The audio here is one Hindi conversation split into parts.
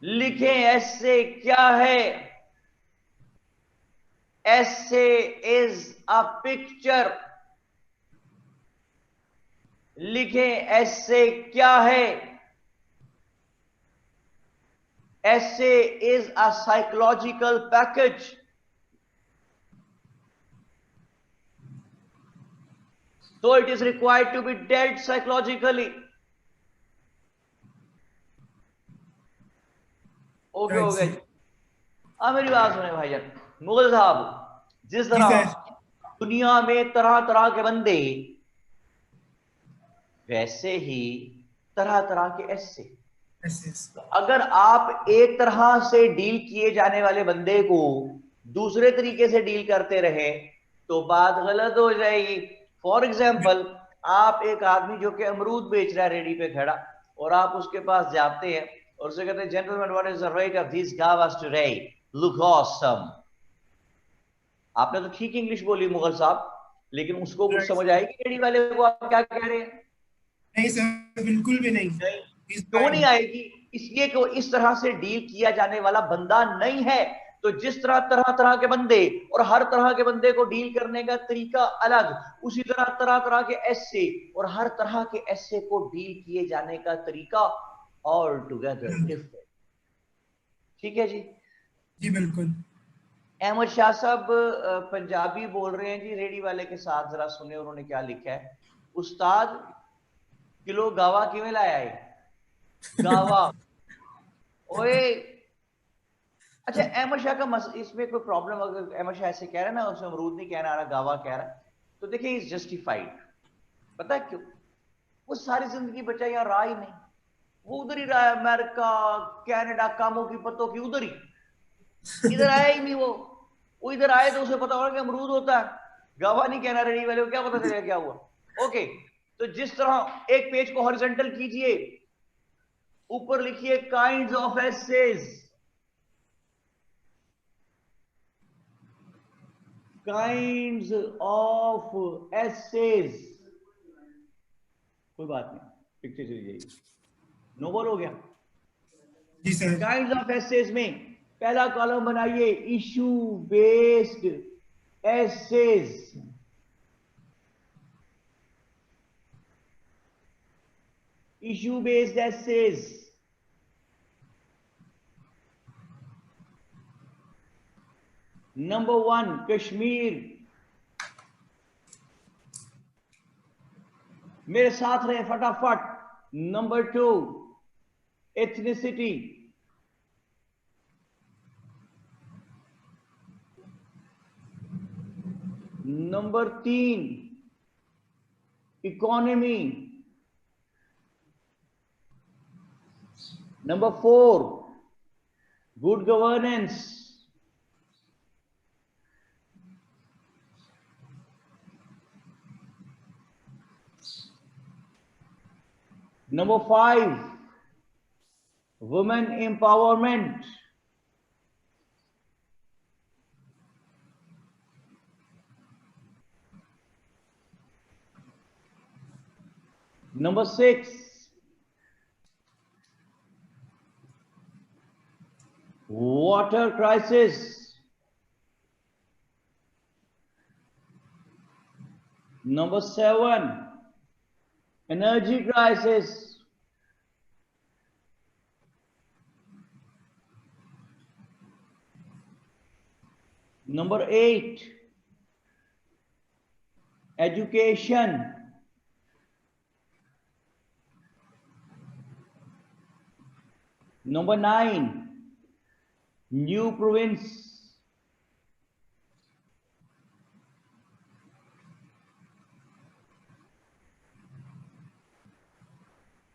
लिखें ऐसे क्या है। ऐसे इज अ पिक्चर। लिखें ऐसे क्या है। ऐसे is a psychological package. So it is required to be dealt psychologically. Okay right हो गया सर। जी। अब मेरी बात सुने भाईजान। मुगल साहब, जिस जी तरह सर। दुनिया में तरह तरह के बंदे, वैसे ही तरह तरह के ऐसे। Yes yes. तो अगर आप एक तरह से डील किए जाने वाले बंदे को दूसरे तरीके से डील करते रहे तो बात गलत हो जाएगी। फॉर एग्जाम्पल, आप एक आदमी जो कि अमरूद बेच रहा है रेडी पे खड़ा, और आप उसके पास जाते हैं और उसे कहते हैं, gentleman what is the rate of this गावास टुडे, लुक ऑसम। आपने तो ठीक इंग्लिश बोली मुगल साहब, लेकिन उसको कुछ राइट समझ सर। आएगी रेडी वाले को आप क्या कह रहे हैं? नहीं सर, बिल्कुल भी नहीं। नहीं। इज क्यों नहीं ब्लाइंड। आएगी? इसलिए कि वो इस तरह से डील किया जाने वाला बंदा नहीं है। तो जिस तरह तरह तरह के बंदे, और हर तरह के बंदे को डील करने का तरीका अलग, उसी तरह तरह तरह के ऐसे और हर तरह के ऐसे को डील किए जाने का तरीका ऑल टुगेदर डिफरेंट। ठीक है जी। जी बिल्कुल। अहमद शाह साहब पंजाबी बोल रहे हैं जी रेडी वाले के साथ, जरा सुने उन्होंने क्या लिखा है। उस्ताद, किलो गावा किवें लाया है? गावा। ओए, अच्छा अहमद शाह का इसमें कोई प्रॉब्लम, अगर अहमद शाह ऐसे कह रहा है ना, उसमें अमरूद नहीं कह रहा रहा, गावा कह रहा है, तो देखिए इज जस्टिफाइड। पता है क्यों? वो सारी जिंदगी बचा यहाँ रहा ही नहीं। वो उधर ही रहा है, अमेरिका, कनाडा, कामों की पत्तों की उधर ही। इधर आया ही नहीं वो इधर आए तो उसे पता होगा कि अमरूद होता है। गावा नहीं कहना रेडी वाले को, क्या पता चलेगा क्या हुआ। ओके। तो जिस तरह एक पेज को हॉरिजॉन्टल कीजिए, ऊपर लिखिए kinds of essays. Kinds of essays. कोई बात नहीं, पिक्चर चली जाएगी। नोबल हो गया। जी सर। काइंड्स ऑफ एसेज में पहला कॉलम बनाइए, issue based essays. Issue based essays. Number one, Kashmir. मेरे साथ रहे फटाफट। Number two, ethnicity. नंबर तीन, economy. Number four, good governance. Number five, women empowerment. Number six, water crisis. Number seven, energy crisis. Number eight, education. Number nine, new province.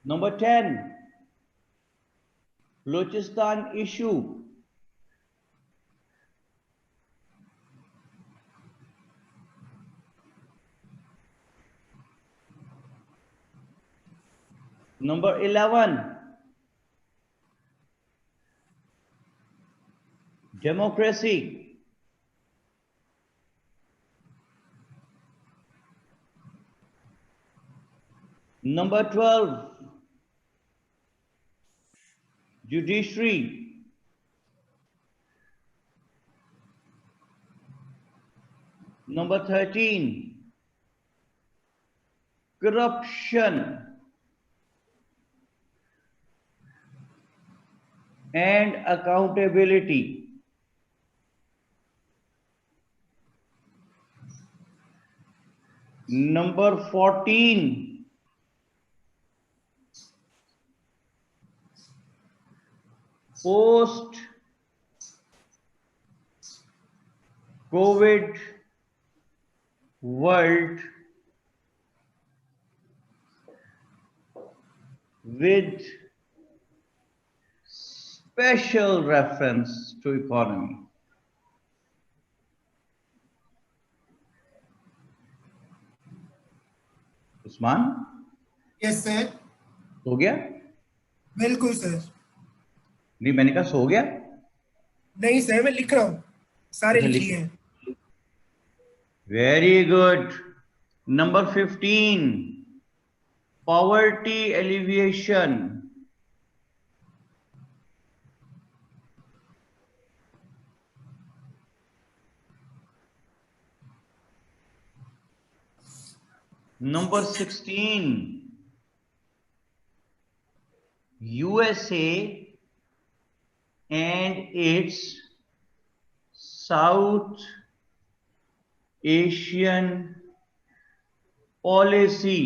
Number ten, Balochistan issue. Number 11, democracy. Number 12, judiciary, number 13, corruption and accountability. Number 14, post COVID world with special reference to economy. Usman, yes sir. सो गया? बिल्कुल सर। नहीं, मैंने कहा सो गया। नहीं सर, मैं लिख रहा हूँ, सारे अच्छा, लिख लिख। लिए हैं। Very good. Number 15, poverty alleviation. Number 16, USA and its South Asian policy.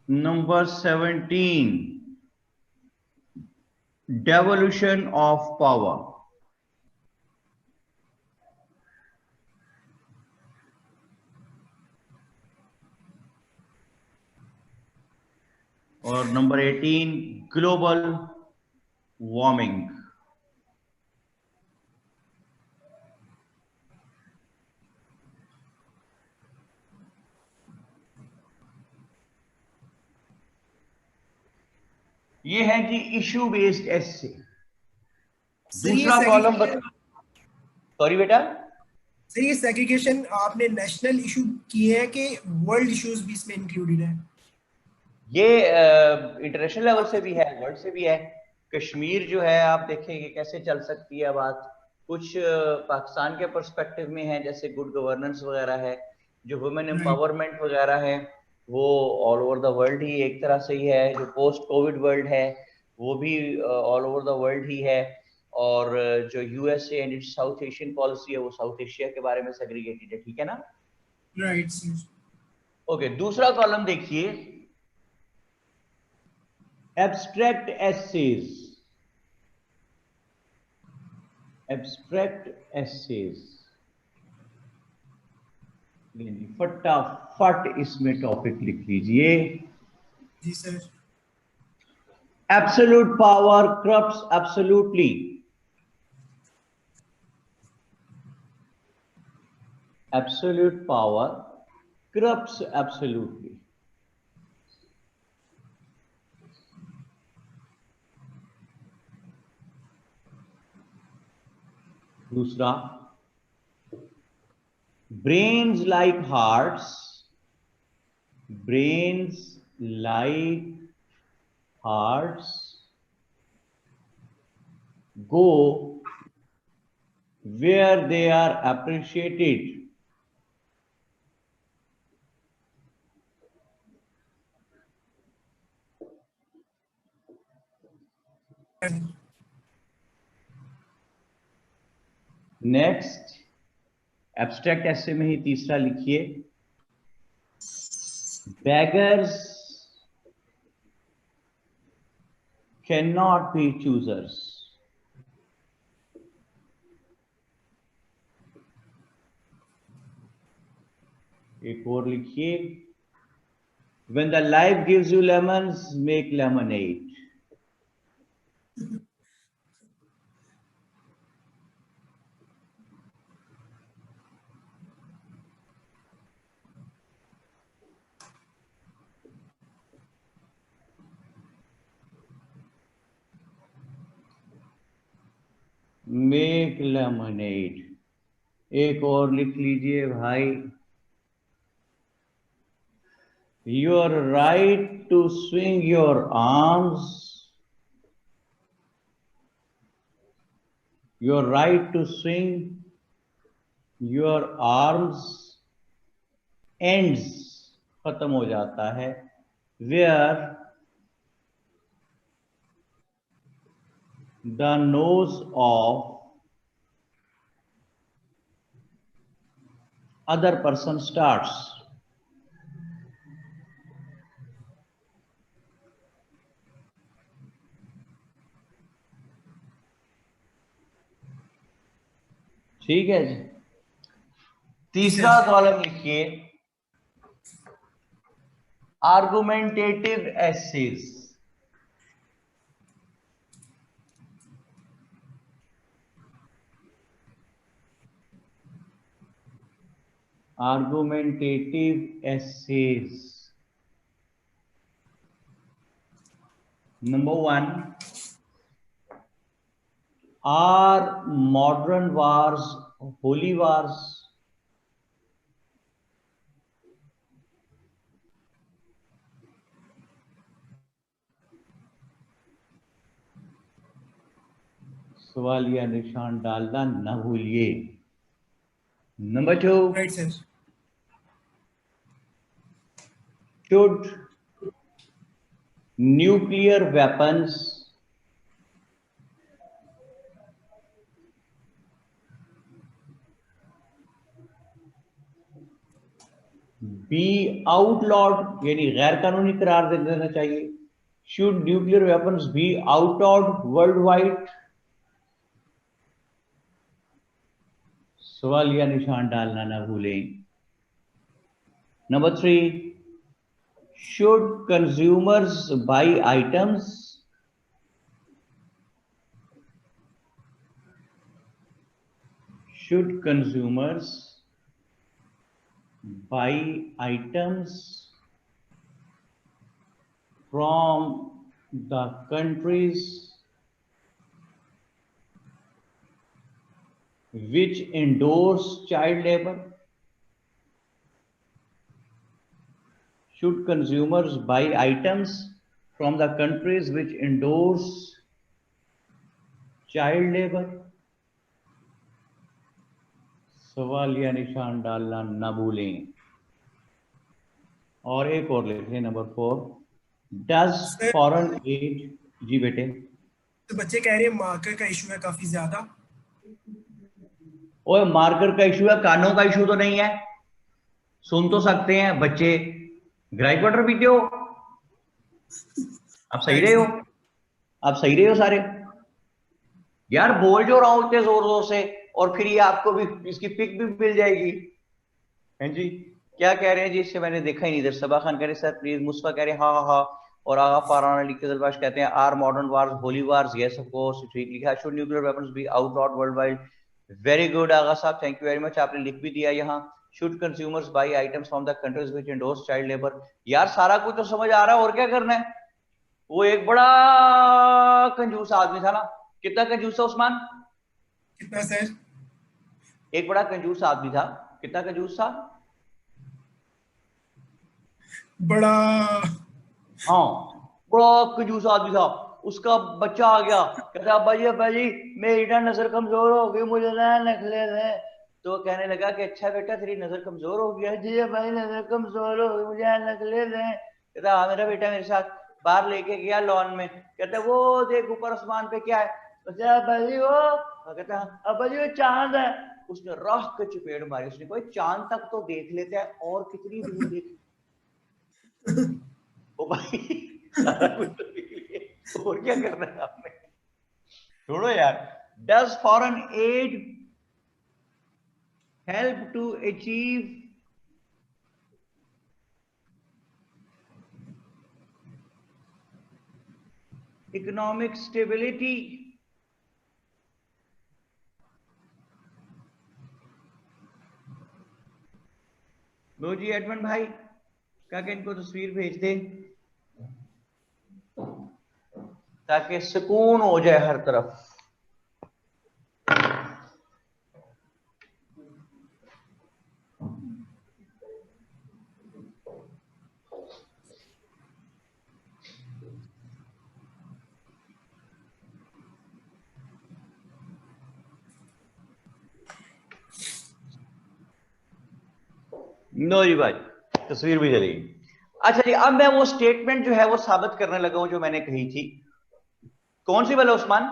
Number 17, devolution of power. और नंबर 18, ग्लोबल वार्मिंग। ये है जी इशू बेस्ड एसे। दूसरा कॉलम बता। सॉरी बेटा, सर ये सेग्रीगेशन आपने नेशनल इशू किए हैं कि वर्ल्ड इश्यूज भी इसमें इंक्लूडेड है? ये इंटरनेशनल लेवल से भी है, वर्ल्ड से भी है। कश्मीर जो है, आप देखेंगे कैसे चल सकती है बात। कुछ पाकिस्तान के पर्सपेक्टिव में है, जैसे गुड गवर्नेंस वगैरह है, जो वुमेन एम्पावरमेंट वगैरह है, वो ऑल ओवर द वर्ल्ड ही एक तरह से ही है। जो पोस्ट कोविड वर्ल्ड है वो भी ऑल ओवर द वर्ल्ड ही है। और जो USA and it's south Asian policy है वो साउथ एशिया के बारे में सेग्रीगेटेड है, ठीक है ना? Right sir. ओके, दूसरा कॉलम देखिए, abstract essays. abstract essays, फटाफट इसमें टॉपिक लिख लीजिए। जी sir. Absolute power corrupts absolutely. Absolute power corrupts absolutely. दूसरा, brains like hearts, brains like hearts go where they are appreciated. Next, abstract ऐसे में ही तीसरा लिखिए, beggars cannot be choosers. एक और लिखिए, when the life gives you lemons, make lemonade. Make lemonade. एक और लिख लीजिए भाई, your right to swing your arms, your right to swing your arms ends खत्म हो जाता है where the nose of other person starts. ठीक है जी। तीसरा कॉलम लिखिए argumentative essays. argumentative essays. Number 1, are modern wars holy wars? सवालिया निशान डालना न भूलिए। Number 2, right sir, should nuclear weapons be outlawed, यानी गैर कानूनी करार दे देना चाहिए। Should nuclear weapons be outlawed worldwide? सवालिया निशान डालना ना भूलें। Number 3, should consumers buy items? Should consumers buy items from the countries which endorse child labor? Should consumers buy items from the countries which endorse child labor? सवालिया निशान डालना ना भूलें। और एक और लिखें नंबर 4, डज फॉरेन एड। जी बेटे। तो बच्चे कह रहे हैं मार्कर का इशू है काफी ज्यादा। ओए मार्कर का इशू है, कानों का इशू तो नहीं है। सुन तो सकते हैं बच्चे। ग्राइप वाटर पीते हो आप? सही रहे हो आप? सही रहे हो सारे? यार बोल जो रहा हूं इतने जोर जोर से, और फिर ये आपको भी इसकी पिक भी मिल जाएगी। हैं जी, क्या कह रहे हैं जी? इससे मैंने देखा ही नहीं। इधर सबा खान कह रहे सर प्लीज। मुस्तफा कह रहे हाँ हाँ हाँ। और आगा फाराना अली के दरबाश कहते हैं are modern wars holy wars? Yes of course, ठीक लिखा। Should nuclear weapons be outlawed world wide? Very good Agha Sahab, thank you very much. आपने लिख भी दिया यहाँ। Should consumers by items from the countries which endorse child labour? यार सारा कुछ तो समझ आ रहा है, और क्या करना है। वो एक बड़ा कंजूस आदमी था ना। कितना कंजूस था उस्मान? कितना सर? एक बड़ा कंजूस आदमी था। कितना कंजूस था? बड़ा। हाँ, बड़ा कंजूस आदमी था। उसका बच्चा आ गया, कहता अब्बा जी मेरी ना नजर कमजोर हो गई, मुझे ना नखले दे। तो कहने लगा कि अच्छा बेटा तेरी नजर कमजोर हो गया? जी भाई नजर कमजोर हो गई, मुझे नखले दे। कहता हाँ मेरा बेटा मेरे साथ। बाहर लेके गया लॉन में, कहता वो देख ऊपर आसमान पे क्या है? अब्बा जी वो, कहता अब्बा जी वो चांद है। उसने राह के चपेट मारी। उसने कोई चांद तक तो देख लेता है, और कितनी दूर देख। ओ भाई सारा कुछ तो देख लिए, और क्या करना है आपने? छोड़ो यार। Does foreign aid help to achieve economic stability? लो जी एडमंड भाई, क्या इनको तस्वीर भेज दे ताकि सुकून हो जाए हर तरफ। नो जी भाई, तस्वीर भी चलेगी। अच्छा जी, अब मैं वो स्टेटमेंट जो है वो साबित करने लगा हूं जो मैंने कही थी। कौन सी वाला उस्मान?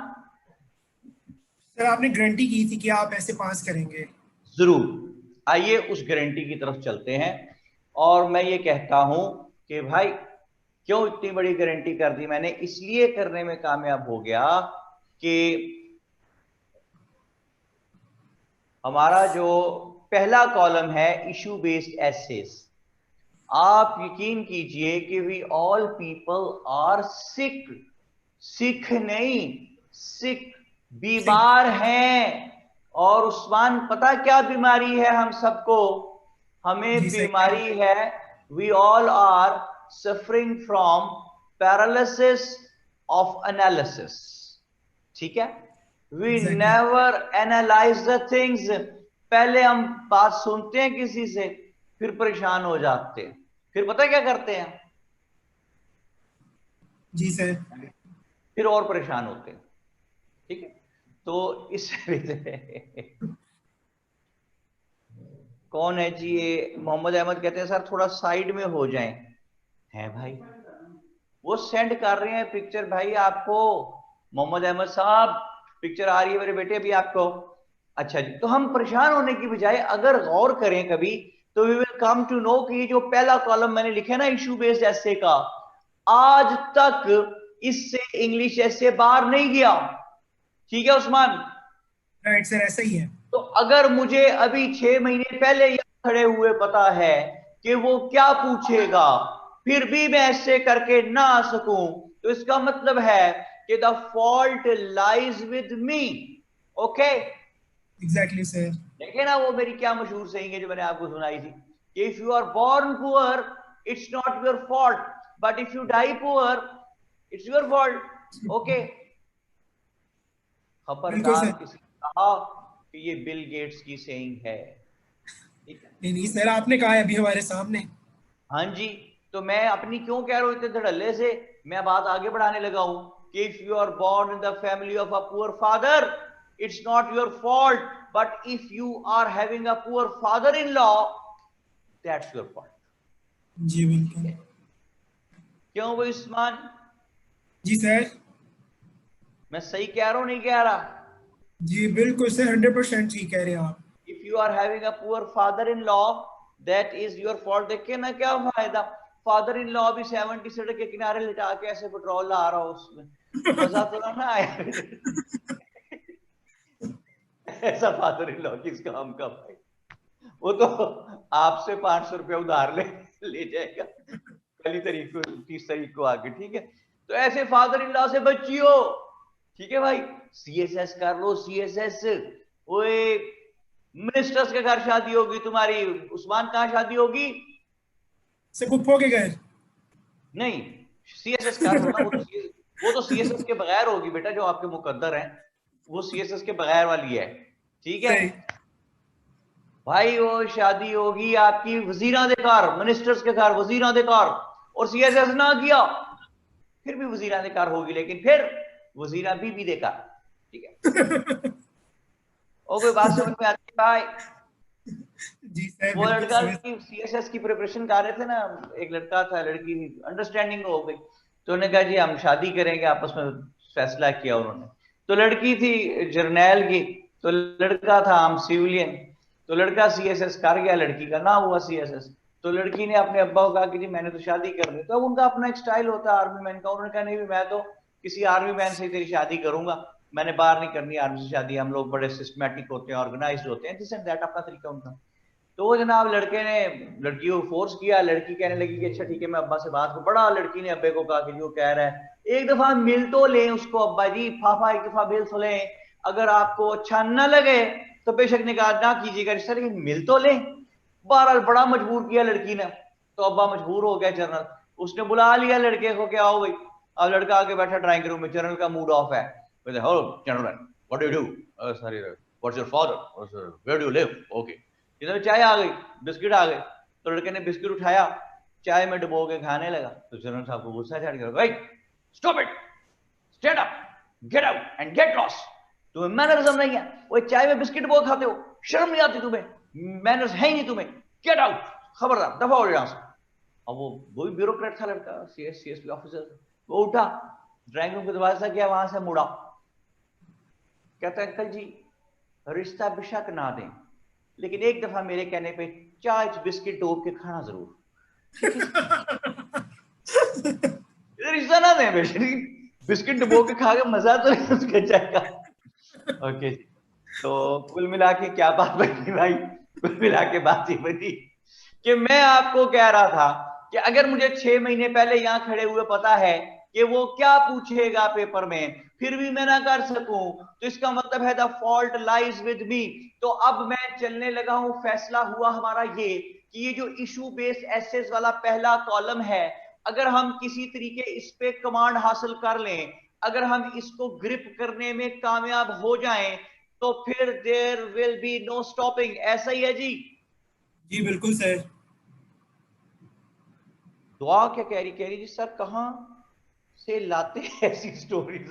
सर आपने गारंटी की थी कि आप ऐसे पास करेंगे। जरूर, आइए उस गारंटी की तरफ चलते हैं। और मैं ये कहता हूं कि भाई क्यों इतनी बड़ी गारंटी कर दी मैंने, इसलिए करने में कामयाब हो गया कि हमारा जो पहला कॉलम है इशू बेस्ड एसेस, आप यकीन कीजिए कि we all people are sick. Sikh नहीं, सिक, ठीक। बीमार हैं। और उस्मान पता क्या बीमारी है हम सबको? हमें जी सही है। बीमारी है, we all are suffering from paralysis of analysis. ठीक है, we exactly. Never analyse the things. पहले हम बात सुनते हैं किसी से, फिर परेशान हो जाते हैं, फिर पता क्या करते हैं, जी सर। फिर और परेशान होते हैं। ठीक है, तो इस कौन है जी ये? मोहम्मद अहमद कहते हैं सर थोड़ा साइड में हो जाएं। हैं भाई, वो सेंड कर रहे हैं पिक्चर भाई आपको। मोहम्मद अहमद साहब, पिक्चर आ रही है मेरे बेटे अभी आपको। अच्छा जी, तो हम परेशान होने की बजाय अगर गौर करें कभी, तो we will come to know कि जो पहला कॉलम मैंने लिखा है ना इशू बेस्ड एसे का, आज तक इससे इंग्लिश ऐसे बाहर नहीं गया। ठीक है उस्मान? राइट सर, ऐसा ही है। तो अगर मुझे अभी 6 महीने पहले यहाँ खड़े हुए पता है कि वो क्या पूछेगा, फिर भी मैं ऐसे करके ना आ सकूं, तो इसका मतलब है कि the fault lies with me. Okay, exactly sir. देखे ना वो मेरी क्या मशहूर saying है जो मैंने आपको सुनाई थी कि if you are born poor it's not your fault, but if you die poor it's your fault. Okay, बिल्कुल खबरदार सर। किसी ने कहा कि ये बिल गेट्स की सेइंग है। ठीक है, नहीं नहीं सर, आपने कहा है अभी हमारे सामने। हाँ जी। तो मैं अपनी क्यों कह रहा हूं इतने धड़ल्ले से? मैं बात आगे बढ़ाने लगा हूं कि if you are born in the family of a poor father it's not your fault, but if you are having a poor father in law that's your fault. जी ठीक बिल्कुल। है, क्यों वो उस्मान? जी सर। मैं सही कह रहा हूं नहीं कह रहा? जी बिल्कुल सर, 100% ठीक कह रहे हैं आप। If you are having a poor father in law that is your fault. देखिए ना क्या फायदा, फादर इन लॉ भी 70 सड़क के किनारे लिटा के ऐसे पेट्रोल ला रहा हो उसमें, मजा तो ना आया। ऐसा फादर इन लॉ किस काम का भाई? वो तो आपसे 500 रुपया उधार ले जाएगा पहली तारीख को, 30 तारीख को आके। ठीक है, तो ऐसे फादर इन लॉ से बचियो। ठीक है भाई, सीएसएस कर लो, सीएसएस। वो मिनिस्टर्स के घर शादी होगी तुम्हारी, उस्मान कहाँ शादी होगी? से कुप्पो के घर। नहीं, सीएसएस कर लो ना, वो तो सीएसएस के बगैर होगी बेटा, जो आपके मुकद्दर हैं वो सीएसएस के बगैर वाली है। ठीक है सही। भाई, वो शादी होगी आपकी वजीरां दे घर, मिनिस्टर्स के घर वजीरां दे घर, और सीएसएस ना किया फिर भी वजीरां दे घर होगी, लेकिन फिर वजीरा बीबी दे घर। ठीक है, और कोई बात समझ में आती है भाई? जी सर वो बिल्कुल लड़का समझ। की सीएसएस की प्रिपरेशन कर रहे थे ना, एक लड़का था, लड़की थी, अंडरस्टैंडिंग हो गई, तो उन्होंने कहा जी हम शादी करेंगे, आपस में फैसला किया उन्होंने। तो लड़की थी जर्नैल की, तो लड़का था हम सिविलियन। तो लड़का सीएसएस कर गया, लड़की का ना हुआ सीएसएस। तो लड़की ने अपने अब्बा को कहा कि जी मैंने तो शादी कर ली। तो अब उनका अपना एक स्टाइल होता है आर्मी मैन का, उन्होंने कहा नहीं मैं तो किसी आर्मी मैन से ही तेरी शादी करूंगा, मैंने बाहर नहीं करनी आर्मी से शादी, हम लोग बड़े सिस्टमेटिक होते हैं, ऑर्गेनाइज होते हैं, दिस एंड दैट, अपना तरीका उनका। तो वो जनाब लड़के ने लड़की को फोर्स किया, लड़की कहने लगी कि अच्छा ठीक है मैं अब्बा से बात करूं। बड़ा लड़की ने अब्बे को कहा कि जो कह रहा है एक दफा मिल तो लें उसको अब्बा जी, फाफा एक दफा मिल तो लें, अगर आपको अच्छा न लगे तो बेशक निकाह ना कीजिएगा रिश्ता, लेकिन मिल तो लें। बहरहाल बड़ा मजबूर किया लड़की ने, तो अब्बा मजबूर हो गया जनरल, उसने बुला लिया लड़के को, क्या हो गई? अब लड़का आके बैठा ड्राइंग रूम में, जनरल का मूड ऑफ है। Hello general, what do you do? Sorry, what's your father, where do you live? Okay, इधर चाय आ गई, बिस्किट आ गए। तो लड़के ने बिस्किट उठाया, चाय में डुबो के खाने लगा। तो जनरल साहब को गुस्सा चढ़ गया, भाई stop it, stand up, get out and get lost. तुम्हें मैनरिज्म नहीं है, वो चाय में बिस्किट डुबो खाते हो, शर्म नहीं आती तुम्हें, मैनर्स है ही नहीं तुम्हें, गेट आउट। खबरदार दफा हो यहां से। अब वो भी ब्यूरोक्रेट था लड़का, सीएसपी ऑफिसर। वो उठा, ड्राइंग रूम के दरवाजा गया, वहां से मुड़ा, कहता है अंकल जी रिश्ता बेशक ना दें, लेकिन एक दफा मेरे कहने पे चाय बिस्किट डोब के खाना जरूर। रिश्ता ना दें बेशक, बिस्किट डुबो के खा के मजा तो नहीं उसके चाय का। ओके जी, तो कुल मिला के क्या बात बनी भाई, कुल मिला के बात ये बनी कि मैं आपको कह रहा था कि अगर मुझे 6 महीने पहले यहां खड़े हुए पता है कि वो क्या पूछेगा पेपर में, फिर भी मैं ना कर सकूं, तो इसका मतलब है the fault lies with me. तो अब मैं चलने लगा हूं, फैसला हुआ हमारा ये कि ये जो इशू बेस्ड एसेस वाला पहला कॉलम है, अगर हम किसी तरीके इस पे कमांड हासिल कर लें, अगर हम इसको ग्रिप करने में कामयाब हो जाएं, तो फिर there will be no stopping. ऐसा ही है जी? जी बिल्कुल सर। दुआ क्या कह रही जी सर कहां से लाते हैं ऐसी स्टोरीज?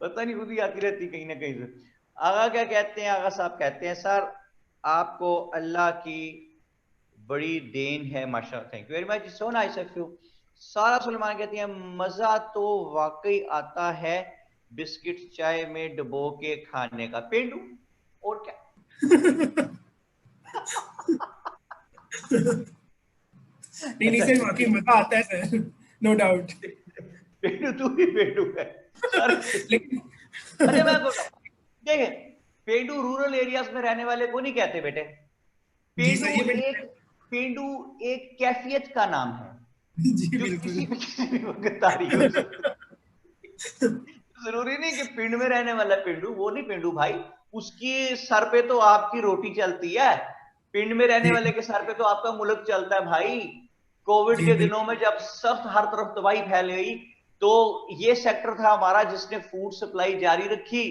पता नहीं, खुद ही आती रहती कहीं ना कहीं से। आगा क्या कहते हैं? आगा साहब कहते हैं सर आपको अल्लाह की बड़ी देन है माशाल्लाह, thank you very much, so nice of you. सारा सुलेमान कहती है मजा तो वाकई आता है बिस्किट चाय में डुबो के खाने का। पेंडू और क्या? नहीं नहीं सर, वाकई मजा आता है सर, नो डाउट। पेंडू तू भी पेंडू है सर। लेकिन अरे मैं देखे, पेंडू रूरल एरियाज में रहने वाले को नहीं कहते बेटे। जी सर, पेंडू ये मैं एक पेंडू एक कैफियत का नाम है जी जो बिल्कुल। किसी भी वक्त तारीख हो सकता है। जरूरी नहीं कि पिंड में रहने वाला पेंडू, वो नहीं पेंडू भाई, उसकी सर पे तो आपकी रोटी चलती है। पिंड में रहने जी वाले के सर पे तो आपका मुल्क चलता है भाई। कोविड जी के बिल्कुल। दिनों में जब सब हर तरफ दवाई फैल गई, तो ये सेक्टर था हमारा जिसने फूड सप्लाई जारी रखी।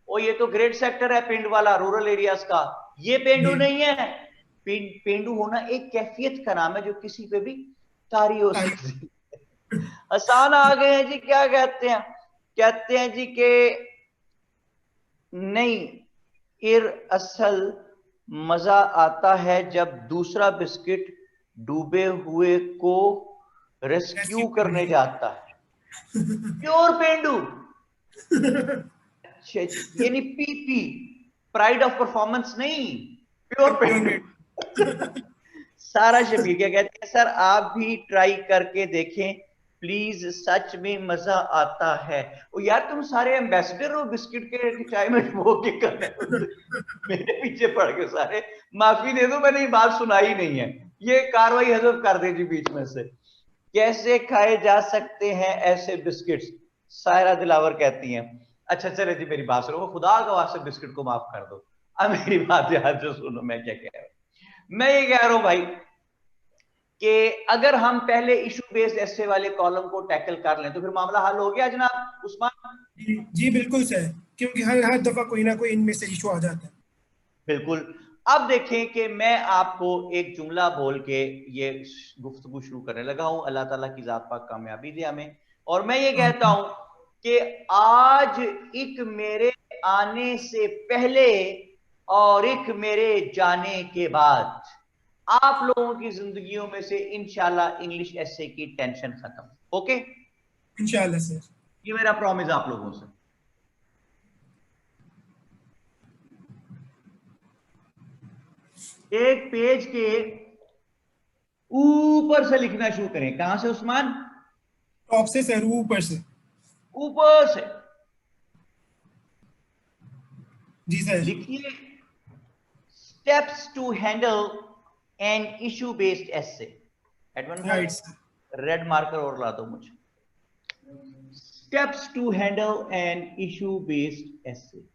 और ये तो ग्रेट सेक्टर है पिंड वाला, रूरल एरियाज का। ये पेंडू जी नहीं है। पेंडू होना एक कैफियत का नाम है जो किसी पे भी तारी हो तारीफ। सकती है। आसान आ गए हैं जी, क्या कहते हैं? कहते हैं जी के नहीं, इर असल मजा आता है जब दूसरा बिस्किट डूबे हुए को रेस्क्यू रेस्क्यू करने करने। जाता है। प्योर पेंडू। अच्छा जी, ये नहीं पीपी, प्राइड ऑफ परफॉर्मेंस नहीं, प्योर पेंडू। सारा शबीर क्या कहते हैं सर आप भी ट्राई करके देखें प्लीज, सच में मजा आता है। ओ यार तुम सारे एम्बेसडर हो बिस्किट के चाय में डुबो के करने, मेरे पीछे पड़ गए सारे। माफी दे दो, मैंने ये बात सुनाई नहीं है, ये कार्रवाई हजफ कर दे जी बीच में से। कैसे खाए जा सकते हैं ऐसे बिस्किट्स? सायरा दिलावर कहती हैं। अच्छा चले जी मेरी बात सुनो, खुदा का वास्ते बिस्किट को माफ कर दो। अब मेरी बात यार जो सुनो, मैं क्या कह रहा हूं। मैं ये कह रहा हूं भाई कि अगर हम पहले इशू बेस्ड ऐसे वाले कॉलम को टैकल कर लें तो फिर मामला हल हो गया जनाब उस्मान। जी बिल्कुल सर, क्योंकि हर हर दफा कोई ना कोई इनमें से इशू आ जाता है। बिल्कुल। अब देखें कि मैं आपको एक जुमला बोल के ये गुफ्तगू शुरू करने लगा हूं। अल्लाह ताला की जात पाक कामयाबी दे हमें। और मैं ये कहता हूं कि आज एक मेरे आने से पहले और एक मेरे जाने के बाद आप लोगों की जिंदगियों में से इंशाल्लाह इंग्लिश एसे की टेंशन खत्म। ओके, इंशाल्लाह सर। ये मेरा प्रॉमिस आप लोगों से। एक पेज के ऊपर से लिखना शुरू करें। कहां से उस्मान? टॉप से सर, ऊपर से। ऊपर से जी सर। लिखिए steps to handle an issue based essay. एडवन भाई राइट सर। रेड मार्कर और ला दो मुझे। Steps to handle an issue based essay.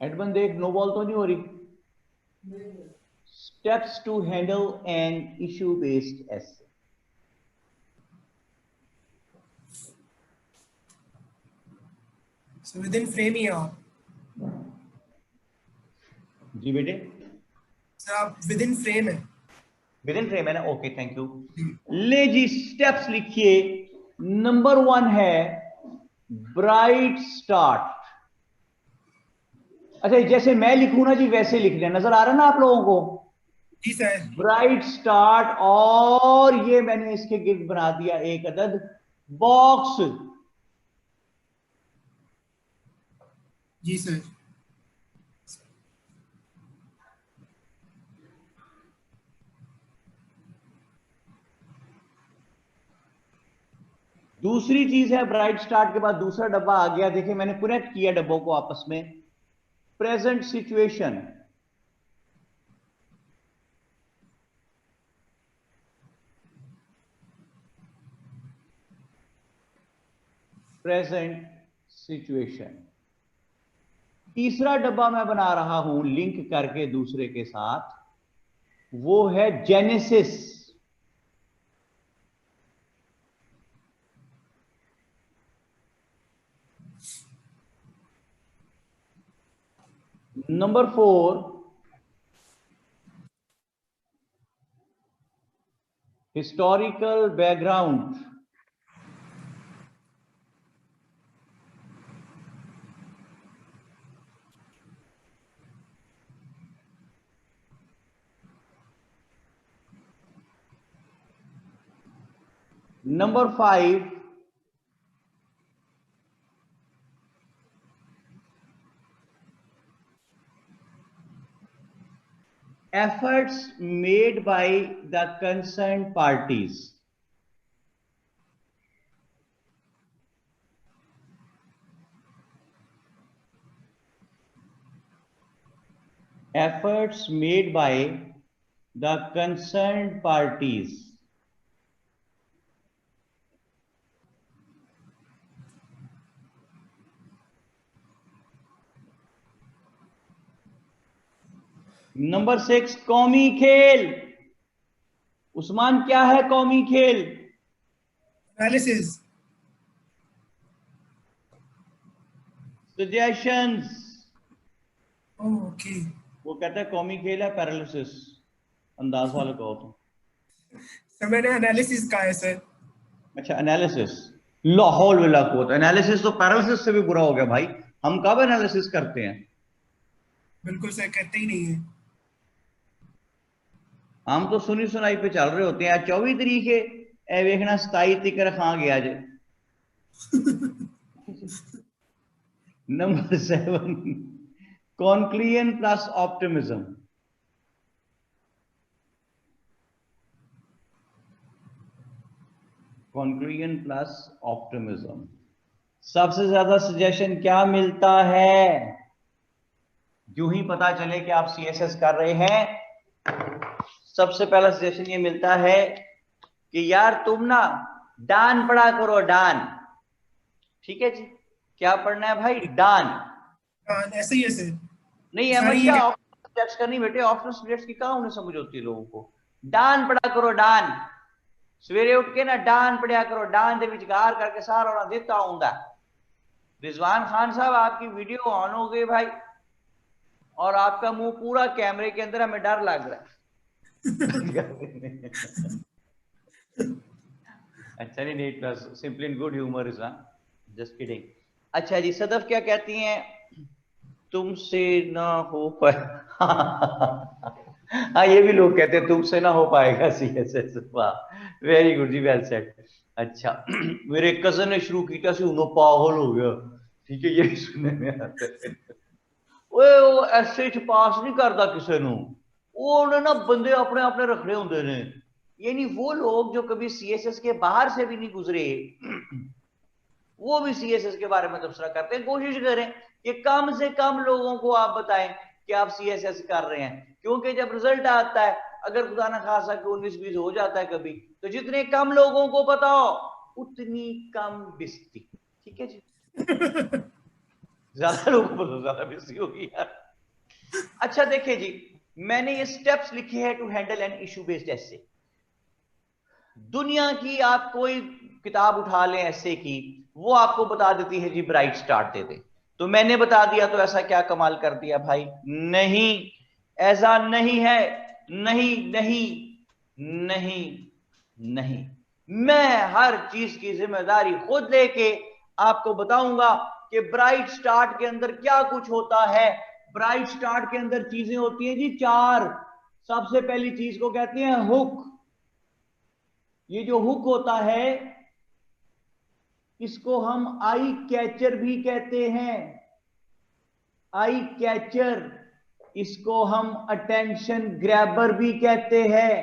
एडवन देख नो बॉल तो नहीं हो रही। Steps to handle an issue based essay. So within frame ही आप। जी बेटे, सर आप विद इन फ्रेम है। विद इन फ्रेम है ना? Okay thank you. ले जी स्टेप्स लिखिए। नंबर 1 है ब्राइट स्टार्ट। अच्छा, जैसे मैं लिखूं ना जी वैसे लिख लें, नजर आ रहा है ना आप लोगों को? जी सर। ब्राइट स्टार्ट, और ये मैंने इसके गिर्द बना दिया एक अदद बॉक्स। जी सर। दूसरी चीज है, ब्राइट स्टार्ट के बाद दूसरा डब्बा आ गया, देखिए मैंने कनेक्ट किया डब्बों को आपस में। Present situation, present situation. तीसरा डब्बा मैं बना रहा हूं लिंक करके दूसरे के साथ, वो है genesis. Number 4, historical background. Number 5, efforts made by the concerned parties. Efforts made by the concerned parties. Number 6, कौमी खेल। उस्मान, क्या है कौमी खेल? एनालिसिस। सजेशंस। ओके। वो कहता है कौमी खेल है पैरालिसिस, अंदाज वाले कहो तो। सर मैंने एनालिसिस कहा है सर। अच्छा, एनालिसिस। लाहौल वाला कोत, एनालिसिस तो पैरालिसिस से भी बुरा हो गया भाई। हम कब एनालिसिस करते हैं? बिल्कुल सर, करते ही नहीं है। हम तो सुनी सुनाई पे चल रहे होते हैं। 24 तरीक है, ए वेखना 27 तिकर खां गया जे। Number 7, conclusion plus optimism. Conclusion plus optimism. सबसे ज्यादा सजेशन क्या मिलता है? जो ही पता चले कि आप सीएसएस कर रहे हैं, सबसे पहला सजेशन ये मिलता है कि यार तुम ना डान पढ़ा करो, डान। ठीक है जी, क्या पढ़ना है भाई? डान। हाँ ऐसे ही है सर। नहीं सारे अहमद ये शाह, ऑप्शनल सब्जेक्ट्स करनी बेटे, ऑप्शनल सब्जेक्ट्स की कहां उन्हें समझ होती है लोगों को। डान पढ़ा करो, डान। सवेरे उठ के ना डान पढ़िया करो, डान दे विचगार करके सारा उन्हें देता आऊंगा। रिजवान खान साहब, आपकी वीडियो ऑन हो गई भाई, और आपका मुंह पूरा कैमरे के अंदर, हमें डर लग रहा है। अच्छा नहीं, नहीं plus simply in good humour is just kidding. अच्छा जी, सदफ क्या कहती हैं? तुमसे ना हो पाए। हाँ, ये भी लोग कहते हैं तुमसे ना हो पाएगा सीएसएस। वाह, वेरी गुड जी, वेल सेड। अच्छा, मेरे कजन ने शुरू किया सी, उन्होंने पागल हो गया। ठीक है, ये भी सुनने में आता है। ओए वो ऐसे च पास नहीं करता किसी ਨੂੰ, ਉਹਨੇ ना बंदे अपने अपने रखने होंगे ने। यानी वो लोग जो कभी सीएसएस के बाहर से भी नहीं गुजरे, वो भी सीएसएस के बारे में तबसरा करते हैं। कोशिश करें कि कम से कम लोगों को आप बताएं कि आप सीएसएस कर रहे हैं, क्योंकि जब रिजल्ट आता है, अगर खुदा ना खासा कि 19-20 हो जाता है कभी, तो जितने कम लोगों को पता हो उतनी कम बिस्ती। ठीक है जी, ज्यादा लोगों को पता ज्यादा बिस्ती होगी यार। अच्छा देखिए जी, मैंने ये स्टेप्स लिखे हैं to handle an issue based essay. दुनिया की आप कोई किताब उठा लें ऐसे की, वो आपको बता देती है जी ब्राइट स्टार्ट दे दे। तो मैंने बता दिया तो ऐसा क्या कमाल कर दिया भाई? नहीं, ऐसा नहीं है। नहीं नहीं नहीं नहीं, मैं हर चीज की जिम्मेदारी खुद लेके आपको बताऊंगा कि ब्राइट स्टार्ट के अंदर क्या कुछ होता है। ब्राइट स्टार्ट के अंदर चीजें होती हैं जी 4। सबसे पहली चीज को कहते हैं हुक। ये जो हुक होता है इसको हम आई कैचर भी कहते हैं, आई कैचर। इसको हम अटेंशन ग्रैबर भी कहते हैं,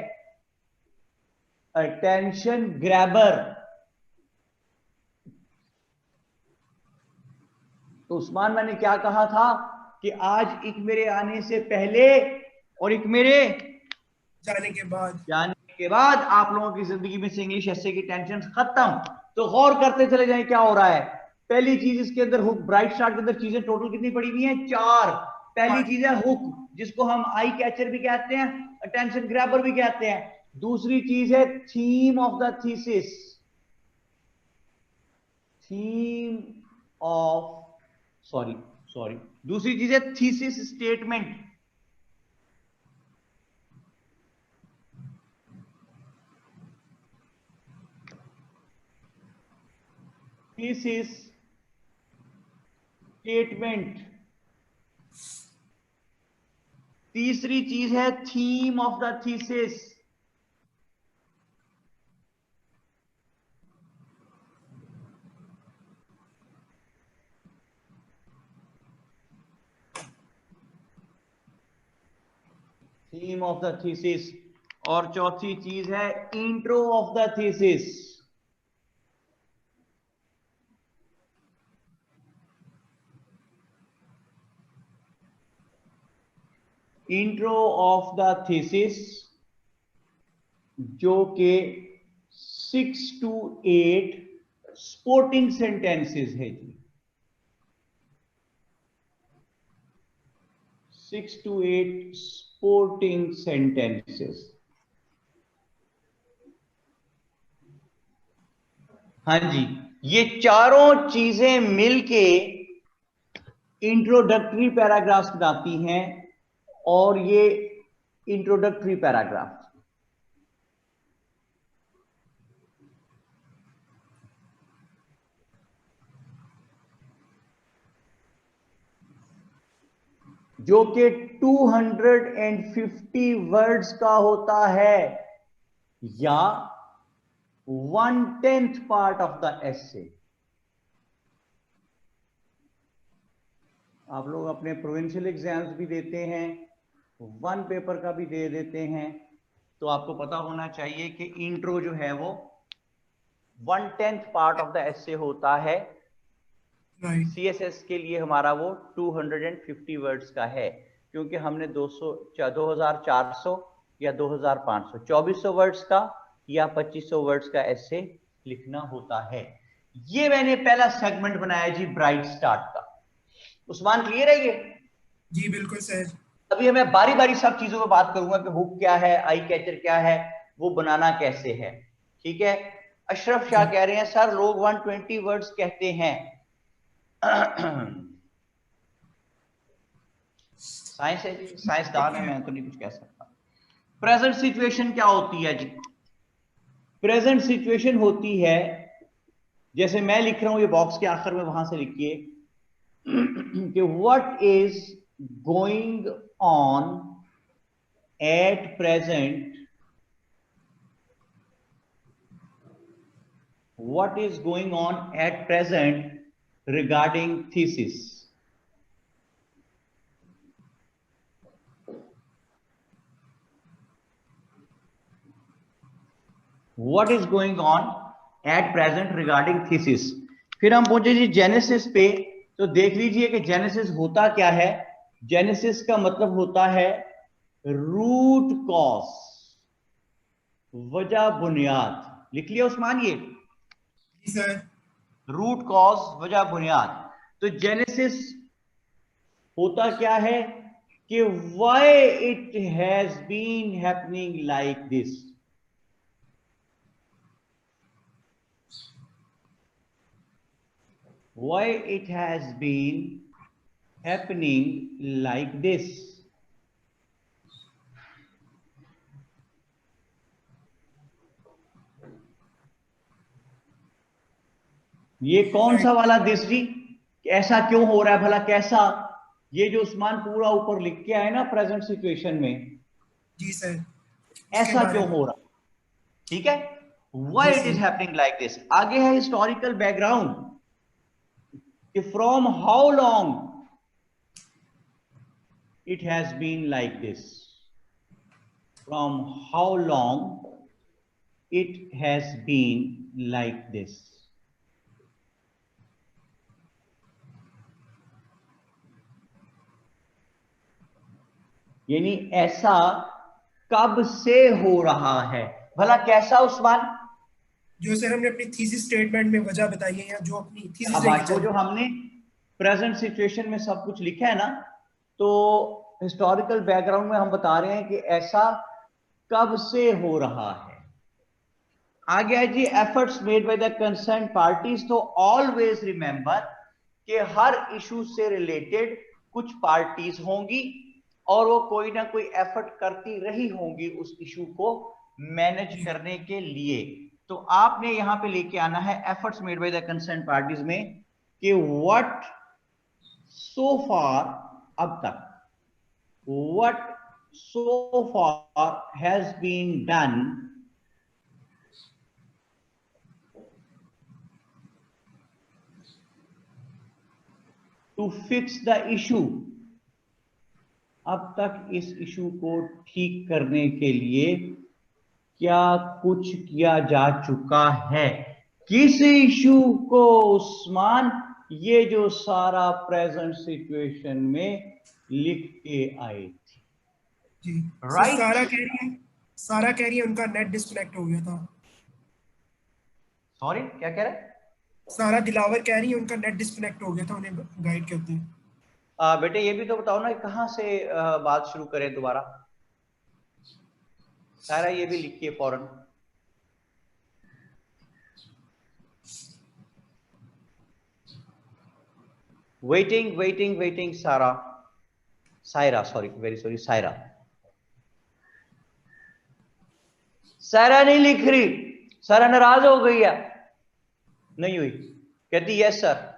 अटेंशन ग्रैबर। तो उस्मान मैंने क्या कहा था कि आज एक मेरे आने से पहले और एक मेरे जाने के बाद आप लोगों की जिंदगी में से इंग्लिश एसे की टेंशन खत्म। तो गौर करते चले जाएं क्या हो रहा है। पहली चीज इसके अंदर हुक, ब्राइट स्टार्ट के अंदर चीजें टोटल कितनी पड़ी हुई हैं 4। पहली चीज है हुक जिसको हम आई कैचर भी कहते हैं, अटेंशन ग्रैबर भी कहते हैं। दूसरी चीज है theme of the thesis, theme of sorry दूसरी चीज है थीसिस स्टेटमेंट। Thesis statement. तीसरी चीज है theme of the thesis. Theme of the thesis. और चौथी चीज है intro of the thesis. Intro of the thesis जो के 6 to 8 स्पोर्टिंग सेंटेंसेस है जी, 6 to 8 स्पोर्टिंग सेंटेंसेस। हाँ जी, ये चारों चीजें मिलके इंट्रोडक्टरी पैराग्राफ्स बनाती हैं। और ये इंट्रोडक्टरी पैराग्राफ जो कि 250 वर्ड्स का होता है या 1/10 पार्ट ऑफ द एसे। आप लोग अपने प्रोविंशियल एग्जाम्स भी देते हैं, वन पेपर का भी दे देते हैं, तो आपको पता होना चाहिए कि इंट्रो जो है वो 1/10 पार्ट ऑफ द एसे होता है। सीएसएस के लिए हमारा वो 250 वर्ड्स का है, क्योंकि हमने 2400 या 2500 2400 वर्ड्स का या 2500 वर्ड्स का एसे लिखना होता है। ये मैंने पहला सेगमेंट बनाया जी ब्राइट स्टार्ट का। उस्मान क्लियर है ये? जी बिल्कुल सर। अभी मैं बारी बारी सब चीजों पे बात करूंगा कि हुक क्या है, आई कैचर क्या है, वो बनाना कैसे है। ठीक है। अशरफ शाह कह रहे हैं सर लोग 120 वर्ड्स कहते हैं। साइंस है जी, साइंसदान है, मैं तो नहीं कुछ कह सकता। प्रेजेंट सिचुएशन क्या होती है जी? प्रेजेंट सिचुएशन होती है, जैसे मैं लिख रहा हूं ये बॉक्स के आखिर में, वहां से लिखिए कि what is going on at present, what is going on at present regarding thesis. What is going on at present regarding thesis. फिर हम पहुंचे जी जेनेसिस पे। तो देख लीजिए कि जेनेसिस होता क्या है। जेनेसिस का मतलब होता है रूट कॉज, वजह बुनियाद। लिख लिया उस्मान ये? सर रूट कॉज वजह बुनियाद। तो जेनेसिस होता क्या है कि why it has been happening like this. Why it has been happening like this. ये कौन सा वाला दिस जी? ऐसा क्यों हो रहा है भला, कैसा? ये जो उस्मान पूरा ऊपर लिख के आए ना प्रेजेंट सिचुएशन में, जी सर, ऐसा क्यों हो रहा, ठीक है, why it is happening like this. आगे है हिस्टोरिकल बैकग्राउंड कि from how long it has been like this, from how long it has been like this। यानी ऐसा कब से हो रहा है, भला कैसा उस्मान? जो सर हमने अपनी थीसिस स्टेटमेंट में वजह बताई है, या जो अपनी थीसिस अब लेके वो जो हमने प्रेजेंट सिचुएशन में सब कुछ लिखा है ना, तो हिस्टोरिकल बैकग्राउंड में हम बता रहे हैं कि ऐसा कब से हो रहा है। आगे है जी, efforts made by the concern parties. तो ऑलवेज रिमेंबर कि हर इशू से रिलेटेड कुछ पार्टीज होंगी और वो कोई ना कोई एफर्ट करती रही होंगी उस इशू को मैनेज करने के लिए। तो आपने यहां पे लेके आना है efforts made by the concern parties में कि व्हाट सो फार, अब तक, what so far has been done to fix the issue. अब तक इस इशू को ठीक करने के लिए क्या कुछ किया जा चुका है? किस इशू को उस्मान? ये जो सारा प्रेजेंट सिचुएशन में लिख के आए थे, जी राइट? सारा कह रही है उनका नेट डिस्कनेक्ट हो गया था। सॉरी, क्या कह रहे? सारा दिलावर कह रही है उनका नेट डिस्कनेक्ट हो गया था, उन्हें गाइड करते हैं। बेटे ये भी तो बताओ ना कहां से बात शुरू करें दोबारा। सारा ये भी लिखिए फौरन। Waiting Saira, sorry, very sorry, Saira नहीं लिख रही, सायरा नाराज हो गई है। नहीं हुई, कहती यस सर।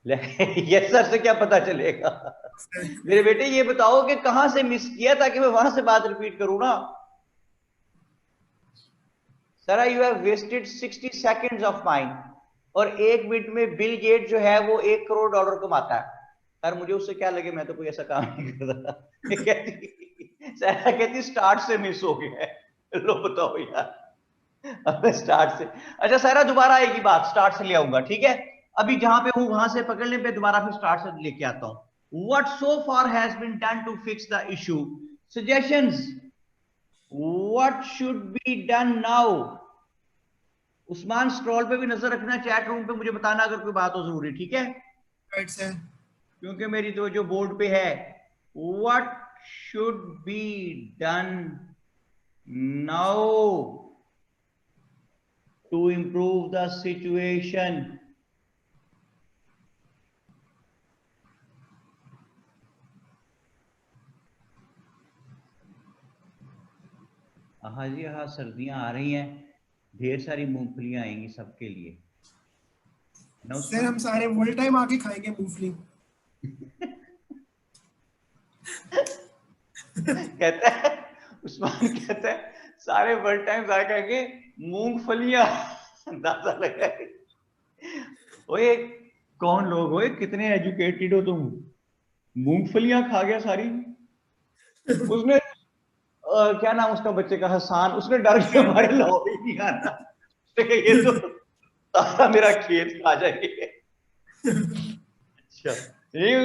यस सर से क्या पता चलेगा? मेरे बेटे ये बताओ कि कहां से मिस किया ताकि मैं वहां से बात रिपीट करूं ना। Sir you have wasted 60 seconds of mine, और 1 मिनट में बिल गेट जो है वो $1 करोड़ कमाता है। सर मुझे उससे क्या लगे, मैं तो कोई ऐसा काम नहीं करता। कहती स्टार्ट से मिस हो गया है। लो बताओ यार, अब स्टार्ट से। अच्छा सारा दोबारा आएगी बात, स्टार्ट से ले आऊंगा, ठीक है। अभी जहां पे हूं वहां से पकड़ने पे दोबारा फिर स्टार्ट से लेके आता हूं। What so far has been done to fix the issue, suggestions, what should be done now. Usman scroll पे भी नजर रखना, चैट रूम पे मुझे बताना अगर कोई बात हो जरूरी, ठीक है? Right sir. क्योंकि मेरी तो जो बोर्ड पे है, what should be done now to improve the situation। हाँ जी हाँ, सर्दियां आ रही हैं, ढेर सारी मूंगफलियां आएंगी सबके लिए। सर हम सारे वर्ल्ड टाइम आके खाएंगे मूंगफली। कहता है उस्मान, कहता है सारे वर्ल्ड टाइम आके मूंगफलियां। अंदाजा लगा, ओए कौन लोग हो, कितने एजुकेटेड हो तुम, मूंगफलियां खा गया सारी। उसने क्या नाम उसका बच्चे का, हसान, उसने डर के हमारे लॉबी नहीं आना, ये तो सारा मेरा खेत खा जाएंगे। अच्छा, ये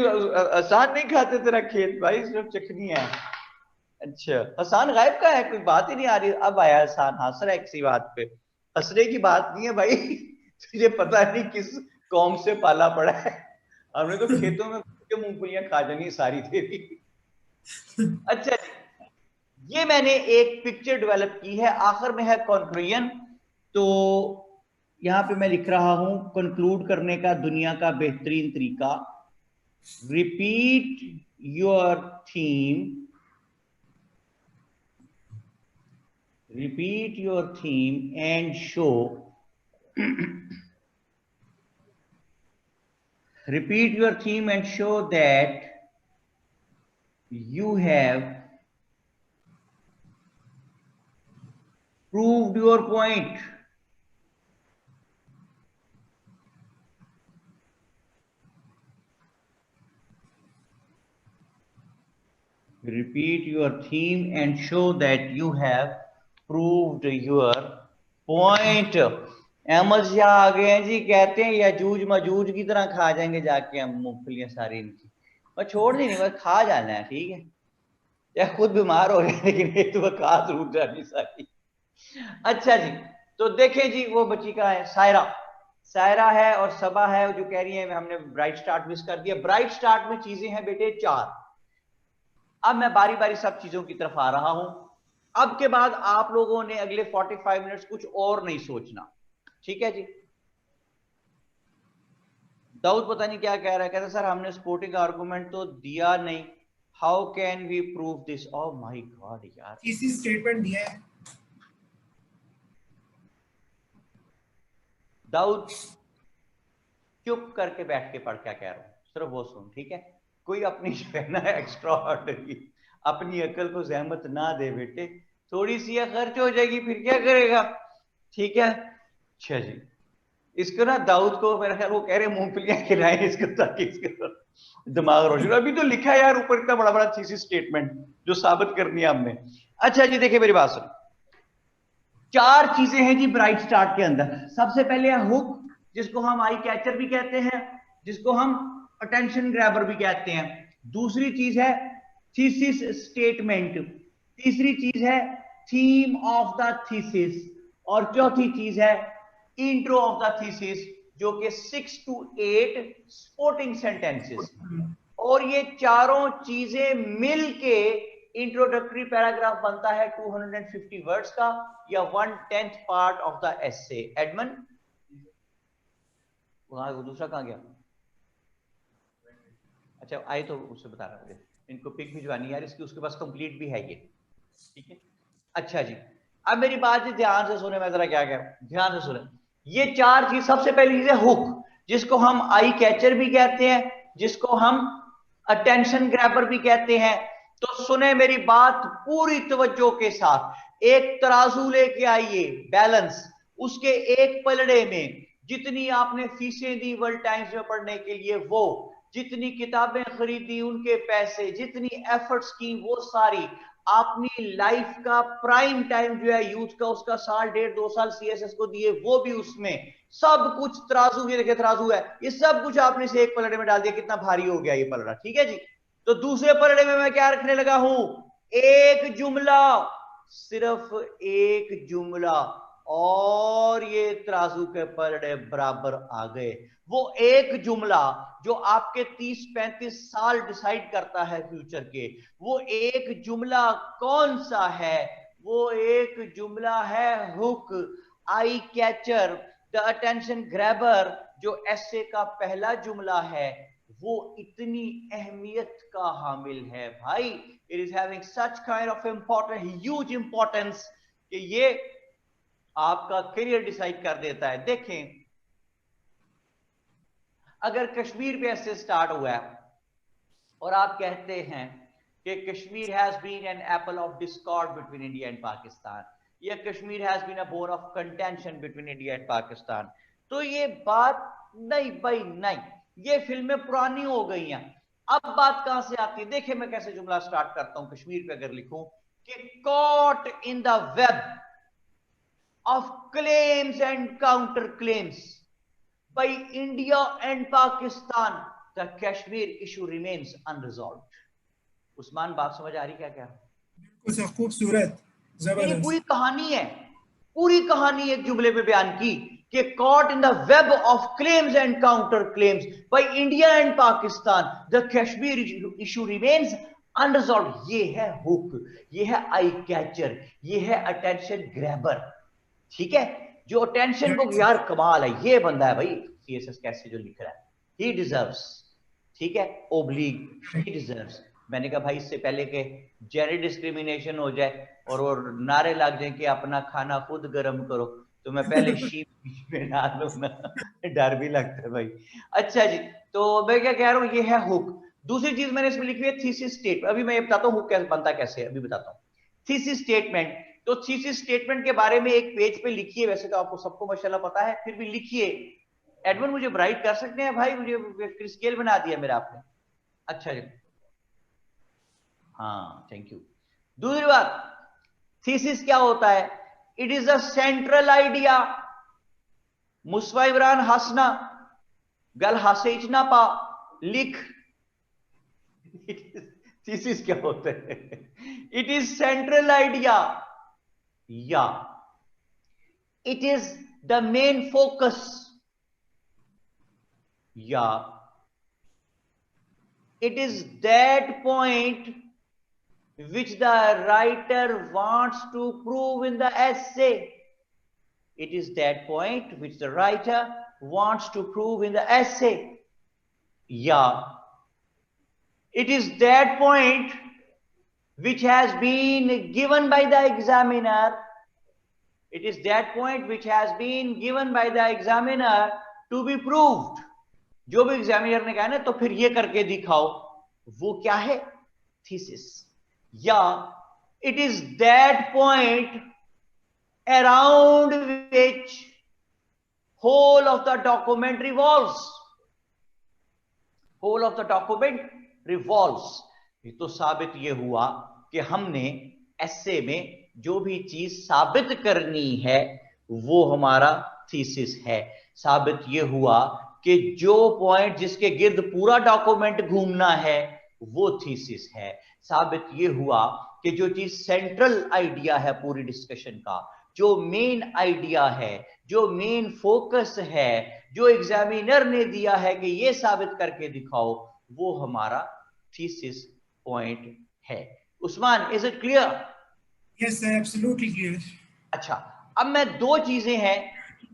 हसान नहीं खाते तेरा खेत भाई, सिर्फ चखनी है। अच्छा, हसान गायब का है, कोई बात ही नहीं आ रही। अब आया हसान, हंस रहा है किसी बात पे। हंसने की बात नहीं है भाई, तुझे पता नहीं किस कौम से पाला पड़ा है। हमने तो खेतों में मूंगफलियां खा जानी सारी तेरी। अच्छा, ये मैंने एक पिक्चर डेवलप की है, आखिर में है कंक्लूजन। तो यहां पे मैं लिख रहा हूं कंक्लूड करने का दुनिया का बेहतरीन तरीका, repeat your theme, and show Repeat your theme and show that you have proved your point. Repeat your theme and show that you have proved your point. Ahmad Shah आ गए हैं जी, कहते हैं यजूज मजूज की तरह खा जाएंगे जाके हम मूंगफलियां सारी इनकी, और छोड़ दी नहीं, बस खा जाना है, ठीक है। या खुद बीमार हो रहे हैं लेकिन ये तो खा जरूर जानी सारी। अच्छा जी, तो देखें जी वो बच्ची का है सायरा, सायरा है और सबा है जो कह रही है हमने ब्राइट स्टार्ट मिस कर दिया। ब्राइट स्टार्ट में चीजें हैं बेटे 4। अब मैं बारी बारी सब चीजों की तरफ आ रहा हूं। अब के बाद आप लोगों ने अगले 45 मिनट्स कुछ और नहीं सोचना, ठीक है जी। दाऊद पता नहीं क्या कह रहा है, कहता सर हमने सपोर्टिंग आर्गुमेंट तो दिया नहीं, how can we prove this. Oh my god यार, थीसिस स्टेटमेंट दिया है दाऊद चुप करके बैठ के पढ़, क्या कह रहा हूं सिर्फ वो सुन, ठीक है। कोई अपनी जो है ना एक्स्ट्रा ऑर्डनरी अपनी अकल को जहमत ना दे बेटे, थोड़ी सी खर्च हो जाएगी फिर क्या करेगा, ठीक है। अच्छा जी, इसको ना दाऊद को मेरा ख्याल वो कह रहे मूंगफलियां खिलाएं इसको ताकि इसका दिमाग रोशन। अभी तो लिखा है यार ऊपर इतना बड़ा बड़ा थीसिस स्टेटमेंट जो साबित करनी है हमने। अच्छा जी देखिए मेरी बात सुन, 4 चीजें हैं जी ब्राइट स्टार्ट के अंदर। सबसे पहले है हुक, जिसको हम आई कैचर भी कहते हैं, जिसको हम अटेंशन ग्रैबर भी कहते हैं। दूसरी चीज है थीसिस स्टेटमेंट, तीसरी चीज है थीम ऑफ द थीसिस, और चौथी चीज है इंट्रो ऑफ द थीसिस, जो कि 6 to 8 सपोर्टिंग सेंटेंसेस। और ये चारों चीजें मिलके इंट्रोडक्टरी पैराग्राफ बनता है 250 वर्ड्स का, या 1/10 part of the essay. Edmund वहां दूसरा कहां गया? अच्छा आए तो उससे बता रहा हूँ, इनको पिक भिजवानी यार इसकी, उसके पास कंप्लीट भी है ये, ठीक है। अच्छा जी, अब मेरी बात जी ध्यान से सुने, मैं जरा क्या कह रहा हूं, ध्यान से सुने। ये 4 चीज, सबसे पहली चीज है हुक, जिसको हम आई कैचर भी कहते हैं, जिसको हम अटेंशन ग्रैबर भी कहते हैं। तो सुने मेरी बात पूरी तवज्जो के साथ। एक तराजू लेके आइए बैलेंस, उसके एक पलड़े में जितनी आपने फीसें दी वर्ल्ड टाइम्स में पढ़ने के लिए वो, जितनी किताबें खरीदी उनके पैसे, जितनी एफर्ट्स की वो सारी, अपनी लाइफ का प्राइम टाइम जो है यूथ का उसका 1.5-2 साल सीएसएस को दिए वो भी उसमें, सब कुछ तराजू, ये देखिए तराजू है, ये सब कुछ आपने से एक पलड़े में डाल दिया, कितना भारी हो गया ये पलड़ा, ठीक है जी। तो दूसरे पलड़े में मैं क्या रखने लगा हूं, एक जुमला, सिर्फ एक जुमला, और ये तराजू के पलड़े बराबर आ गए। वो एक जुमला जो आपके 30-35 साल डिसाइड करता है फ्यूचर के, वो एक जुमला कौन सा है? वो एक जुमला है hook, I catcher, the attention grabber, जो एसे का पहला जुमला है। वो इतनी अहमियत का हामिल है भाई, it is having such kind of important, huge importance, कि ये आपका करियर डिसाइड कर देता है। देखें अगर कश्मीर पे ऐसे स्टार्ट हुआ है और आप कहते हैं कि Kashmir has been an apple of discord between India and Pakistan, या Kashmir has been a bone of contention between India and Pakistan, तो ये बात नहीं भाई नहीं, ये फिल्में पुरानी हो गई हैं। अब बात कहां से आती है, देखिए मैं कैसे जुमला स्टार्ट करता हूं कश्मीर पे अगर लिखूं कि caught in the web of claims and counter claims by India and Pakistan, the Kashmir issue remains unresolved. Usman बात समझ आ रही क्या? क्या बिल्कुल सर, खूबसूरत, ये जबरदस्त। पूरी कहानी है, पूरी कहानी एक जुमले में बयान की कि caught in the web of claims and counter claims by India and Pakistan, the Kashmir issue remains unresolved। ये है हुक, ये है आई कैचर, ये है अटेंशन ग्रैबर, ठीक है। जो अटेंशन को यार कमाल है, ये बंदा है भाई सीएसएस कैसे जो लिख रहा है, ही डिजर्व्स, ठीक है, ओब्लिक ही डिजर्व्स। मैंने कहा भाई इससे पहले के जेंडर डिस्क्रिमिनेशन हो जाए और नारे लग जाए कि अपना खाना खुद गर्म करो, तो मैं पहले शीप बीच में डाल लूं ना, डर भी लगता है भाई। अच्छा जी, तो मैं क्या कह रहा हूँ, ये है हुक। दूसरी चीज मैंने इसमें लिखी है थीसिस स्टेटमेंट। अभी मैं ये बताता हूँ हुक कैसे बनता कैसे है, अभी बताता हूँ। थीसिस स्टेटमेंट, तो थीसिस स्टेटमेंट के बारे में एक पेज पे लिखिए, वैसे तो आपको सबको माशाल्लाह पता है, फिर भी लिखिए। एडमन मुझे ब्राइट कर सकते हैं भाई, मुझे स्केल बना दिया मेरा आपने। अच्छा जी, हाँ थैंक यू। दूसरी बात, थीसिस क्या होता है? It is a central idea. मुस्वा इमरान हंसना, गल हंसे इचना पा, लिख। थीसिस क्या होता है? इट इज सेंट्रल आइडिया, या it is the main focus, या it is that point which the writer wants to prove in the essay. It is that point which the writer wants to prove in the essay. Yeah, it is that point which has been given by the examiner. It is that point which has been given by the examiner to be proved. जो भी एग्जामिनर ने कहा ना, तो फिर ये करके दिखाओ, वो क्या है? थीसिस। या it is that point around which whole of the document revolves. whole of the document revolves. तो साबित ये हुआ कि हमने एसे में जो भी चीज साबित करनी है वो हमारा थीसिस है। साबित ये हुआ कि जो पॉइंट जिसके गिर्द पूरा डॉक्यूमेंट घूमना है वो थीसिस है। साबित ये हुआ कि जो चीज सेंट्रल आइडिया है पूरी डिस्कशन का, जो मेन आइडिया है, जो मेन फोकस है, जो एग्जामिनर ने दिया है कि ये साबित करके दिखाओ, वो हमारा थीसिस पॉइंट है। Usman, is it clear? Yes sir, absolutely clear. अच्छा, अब मैं दो चीजें हैं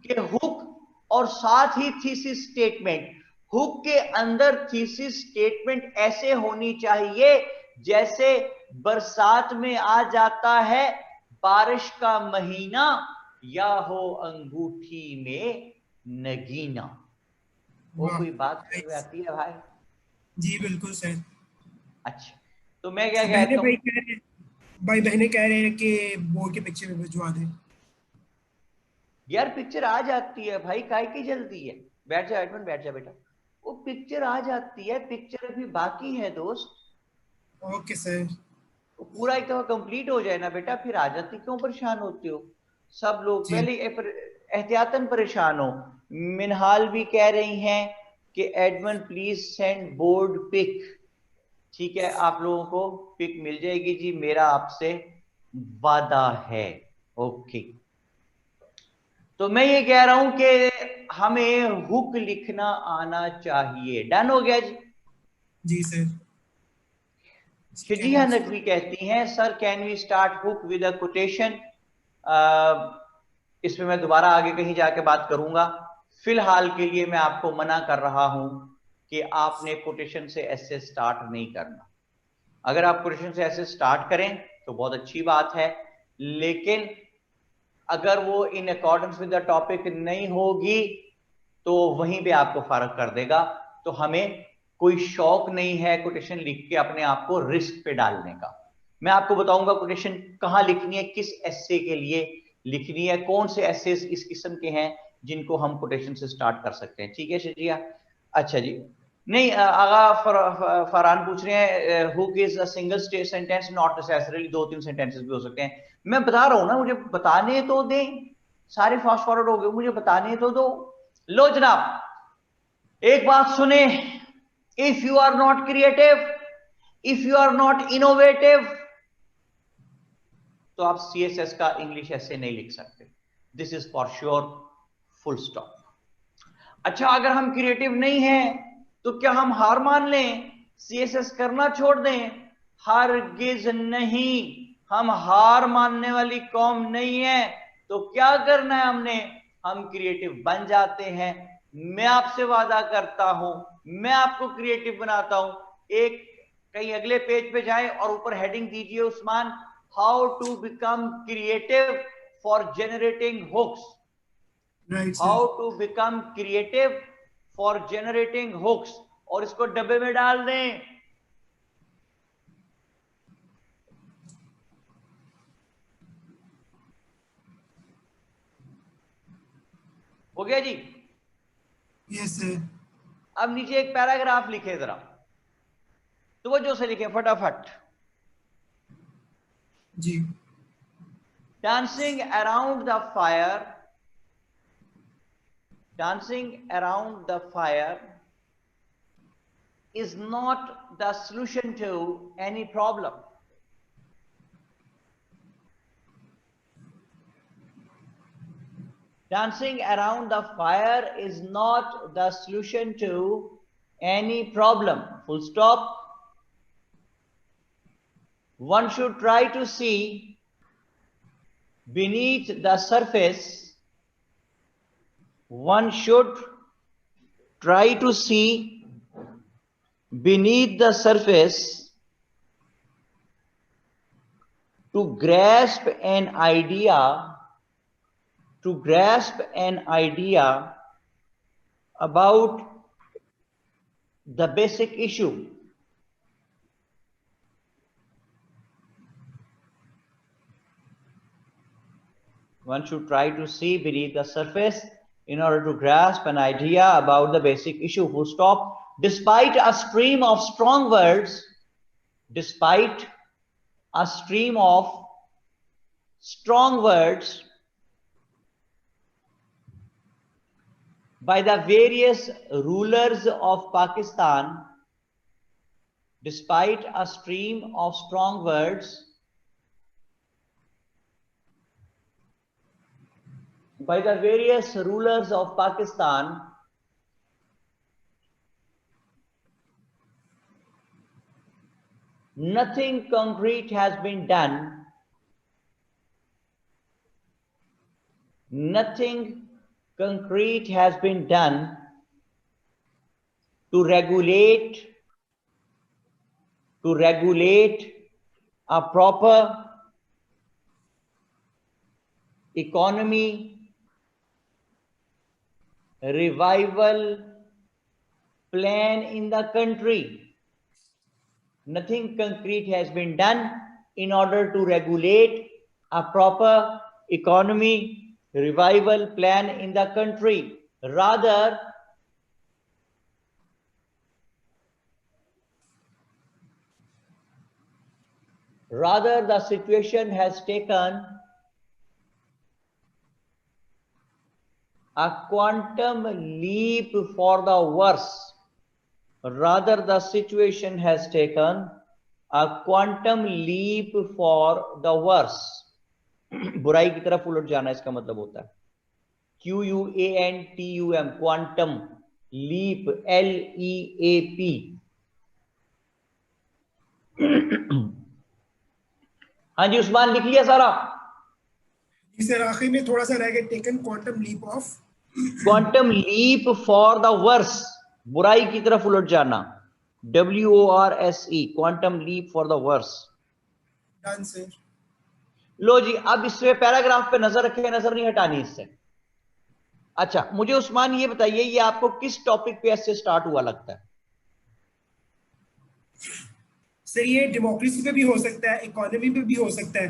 कि हुक और साथ ही थीसिस स्टेटमेंट। हुक के अंदर थीसिस स्टेटमेंट ऐसे होनी चाहिए जैसे बरसात में आ जाता है बारिश का महीना, या हो अंगूठी में नगीना। वो कोई बात समझ में आती है भाई? जी बिल्कुल सर। अच्छा, तो मैं क्या बहने कहता भाई हूं, कह रहे हैं, भाई बहने कह रहे हैं कि बोर्ड के पिक्चर में भिजवा दें। यार पिक्चर आ जाती है भाई, काय की जल्दी है? बैठ जा एडमन, बैठ जा बेटा। वो पिक्चर आ जाती है, पिक्चर अभी बाकी है दोस्त। Okay sir. वो पूरा एक दफा कंप्लीट हो जाए ना बेटा, फिर आ जाती, क्यों परेशान होते हो? सब लोग जी पहले एहतियातन परेशान हो। मिनहाल भी कह रही हैं कि admin please send board pic. ठीक है, आप लोगों को पिक मिल जाएगी जी, मेरा आपसे वादा है। ओके, तो मैं ये कह रहा हूं कि हमें हुक लिखना आना चाहिए। डन हो गया जी? जी सर। शजिया नकवी कहती हैं, sir can we start hook with a quotation? इसमें मैं दोबारा आगे कहीं जाके बात करूंगा। फिलहाल के लिए मैं आपको मना कर रहा हूं कि आपने कोटेशन से ऐसे स्टार्ट नहीं करना। अगर आप कोटेशन से ऐसे स्टार्ट करें तो बहुत अच्छी बात है, लेकिन अगर वो in accordance with the topic नहीं होगी तो वहीं पे आपको फर्क कर देगा। तो हमें कोई शौक नहीं है कोटेशन लिख के अपने आप को रिस्क पे डालने का। मैं आपको बताऊंगा कोटेशन कहां लिखनी है, किस एसे के लिए लिखनी है, कौन से एसे इस किस्म के हैं जिनको हम कोटेशन से स्टार्ट कर सकते हैं। ठीक है शजिया? अच्छा जी, नहीं आगा फरहान पूछ रहे हैं hook is a single sentence, not necessarily, दो तीन सेंटेंसेस भी हो सकते हैं। मैं बता रहा हूं ना, मुझे बताने तो दें। सारे फास्ट फॉरवर्ड हो गए, मुझे बताने तो दो। लो जनाब, एक बात सुने, if you are not creative, if you are not innovative, तो आप सीएसएस का इंग्लिश ऐसे नहीं लिख सकते। This is for sure, full stop. अच्छा, अगर हम क्रिएटिव नहीं हैं तो क्या हम हार मान लें, सीएसएस करना छोड़ दें? हरगिज नहीं, हम हार मानने वाली कौम नहीं है। तो क्या करना है हमने? हम क्रिएटिव बन जाते हैं। मैं आपसे वादा करता हूं, मैं आपको क्रिएटिव बनाता हूं। एक कहीं अगले पेज पे जाएं और ऊपर हेडिंग दीजिए Usman, how to become creative for generating hooks. Right how sir. To become creative for generating hooks, और इसको डब्बे में डाल दें। हो गया जी? Yes sir. अब नीचे एक पैराग्राफ लिखे जरा, तो वो जो से लिखे फटाफट। जी। Dancing around the fire, dancing around the fire is not the solution to any problem. Dancing around the fire is not the solution to any problem. Full stop. One should try to see beneath the surface. One should try to see beneath the surface to grasp an idea, about the basic issue. One should try to see beneath the surface in order to grasp an idea about the basic issue. Full stop. Despite a stream of strong words, despite a stream of strong words by the various rulers of Pakistan, despite a stream of strong words by the various rulers of Pakistan, nothing concrete has been done. Nothing concrete has been done to regulate a proper economy revival plan in the country. Nothing concrete has been done in order to regulate a proper economy revival plan in the country. Rather, the situation has taken a quantum leap for the worse. Rather, the situation has taken a quantum leap for the worse. बुराई की तरफ उलट जाना इसका मतलब होता है QUANTUM, क्वांटम लीप, LEAP. हाँ जी उस्मान, लिख लिया सारा? जी सर, आखिर में थोड़ा सा रह गया, taken quantum leap of, quantum leap for the worse, बुराई की तरफ उलट जाना, WORSE, quantum leap for the worse. Done sir. लो जी, अब इससे पैराग्राफ पे नजर रखें, नजर नहीं हटानी इससे. अच्छा मुझे उस्मान ये बताइए, ये आपको किस टॉपिक पे ऐसे स्टार्ट हुआ लगता है? सर ये डेमोक्रेसी पे भी हो सकता है, इकोनॉमी पे भी हो सकता है.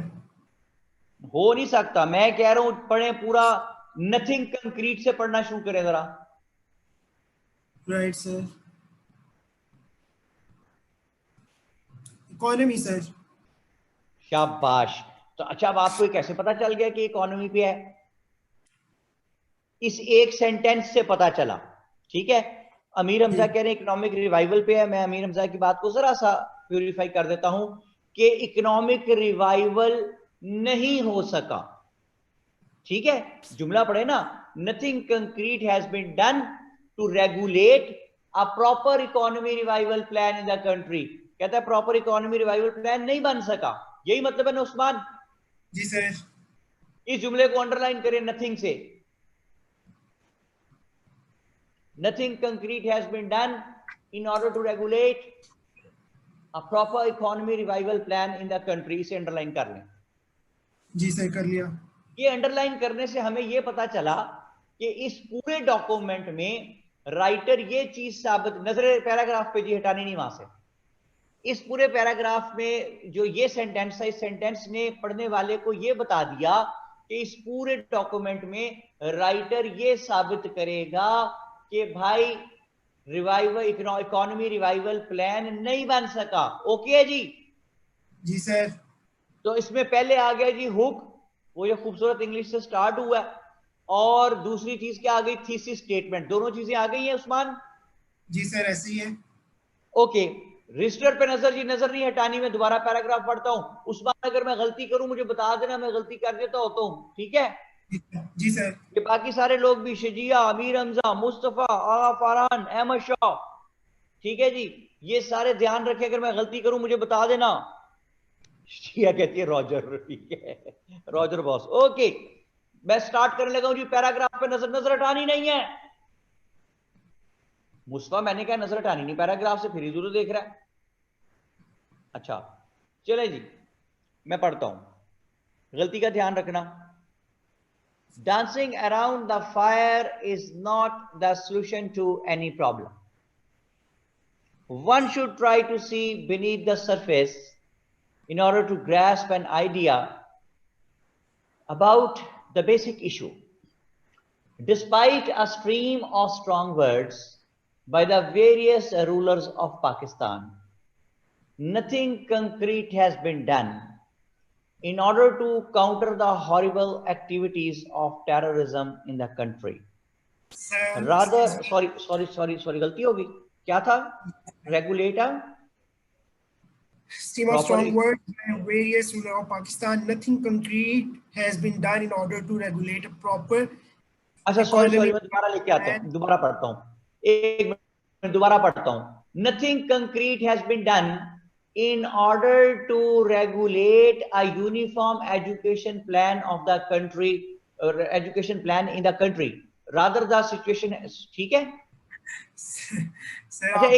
हो नहीं सकता, मैं कह रहा हूं पढ़े पूरा, नथिंग कंक्रीट से पढ़ना शुरू करें जरा. Right sir, economy sir. शाबाश. तो अच्छा, अब आपको कैसे पता चल गया कि इकोनॉमी पे है? इस एक सेंटेंस से पता चला. ठीक है, अमीर हमजा कह रहे हैं इकोनॉमिक रिवाइवल पे है. मैं अमीर हमजा की बात को जरा सा प्यूरिफाई कर देता हूं कि इकोनॉमिक रिवाइवल नहीं हो सका. ठीक है, जुमला पढ़े ना, nothing concrete has been done to regulate a proper economy revival plan in the country. कहता है प्रॉपर इकोनॉमी रिवाइवल प्लान नहीं बन सका. यही मतलब है ना उस्मान? जी सर. इस जुमले को अंडरलाइन करें, नथिंग से. Nothing concrete has been done in order to regulate a proper economy revival plan in the country. इसे अंडरलाइन कर लें. जी सर, कर लिया. ये अंडरलाइन करने से हमें ये पता चला कि इस पूरे डॉक्यूमेंट में राइटर ये चीज साबित, नजर पैराग्राफ पे जी हटानी नहीं वहां से, इस पूरे पैराग्राफ में जो ये सेंटेंस है, इस सेंटेंस ने पढ़ने वाले को ये बता दिया कि इस पूरे डॉक्यूमेंट में राइटर ये साबित करेगा कि भाई रिवाइवल, इकोनॉमी रिवाइवल प्लान नहीं बन सका। ओके है जी? जी सर। तो इसमें पहले आ गया जी हुक, वो जो खूबसूरत इंग्लिश से स्टार्ट हुआ है, और दूसरी चीज क्या आ गई? Thesis statement. दोनों चीजें आ गई हैं उस्मान? जी सर ऐसे ही है। ओके, रजिस्टर पे नजर जी, नजर नहीं हटानी, मैं दोबारा पैराग्राफ पढ़ता हूं। उस्मान अगर मैं गलती करूं मुझे बता देना, मैं गलती कर देता होता हूं, ठीक है? जी सर। ये बाकी सारे लोग भी, शजिया, अमीर हमजा, मुस्तफा, आगा फरहान, अहमद शाह, ठीक है जी, ये सारे ध्यान रखें, अगर मैं गलती करूं मुझे बता देना। शिया कहती है रॉजर, ठीक है रॉजर बॉस। ओके, मैं स्टार्ट करने लगा हूं जी। पैराग्राफ पे नजर, नजर हटानी नहीं है। मुस्तफा मैंने कहा नजर हटानी नहीं पैराग्राफ से, फिर ही जरूर देख रहा है। अच्छा चले जी, मैं पढ़ता हूं, गलती का ध्यान रखना। Dancing around the fire is not the solution to any problem. One should try to see beneath the surface in order to grasp an idea about the basic issue. Despite a stream of strong words by the various rulers of Pakistan, nothing concrete has been done in order to counter the horrible activities of terrorism in the country. Rather, sorry, गलती होगी, क्या था? Regulator, Stream of strong words by various rulers of Pakistan, nothing concrete has been done in order to regulate a proper. अच्छा सॉरी, मैं दोबारा लेके आता हूँ, दोबारा पढ़ता हूँ, एक मिनट दोबारा पढ़ता हूँ। Nothing concrete has been done in order to regulate a uniform education plan of the country, education plan in the country. Rather the situation, ठीक है? अच्छा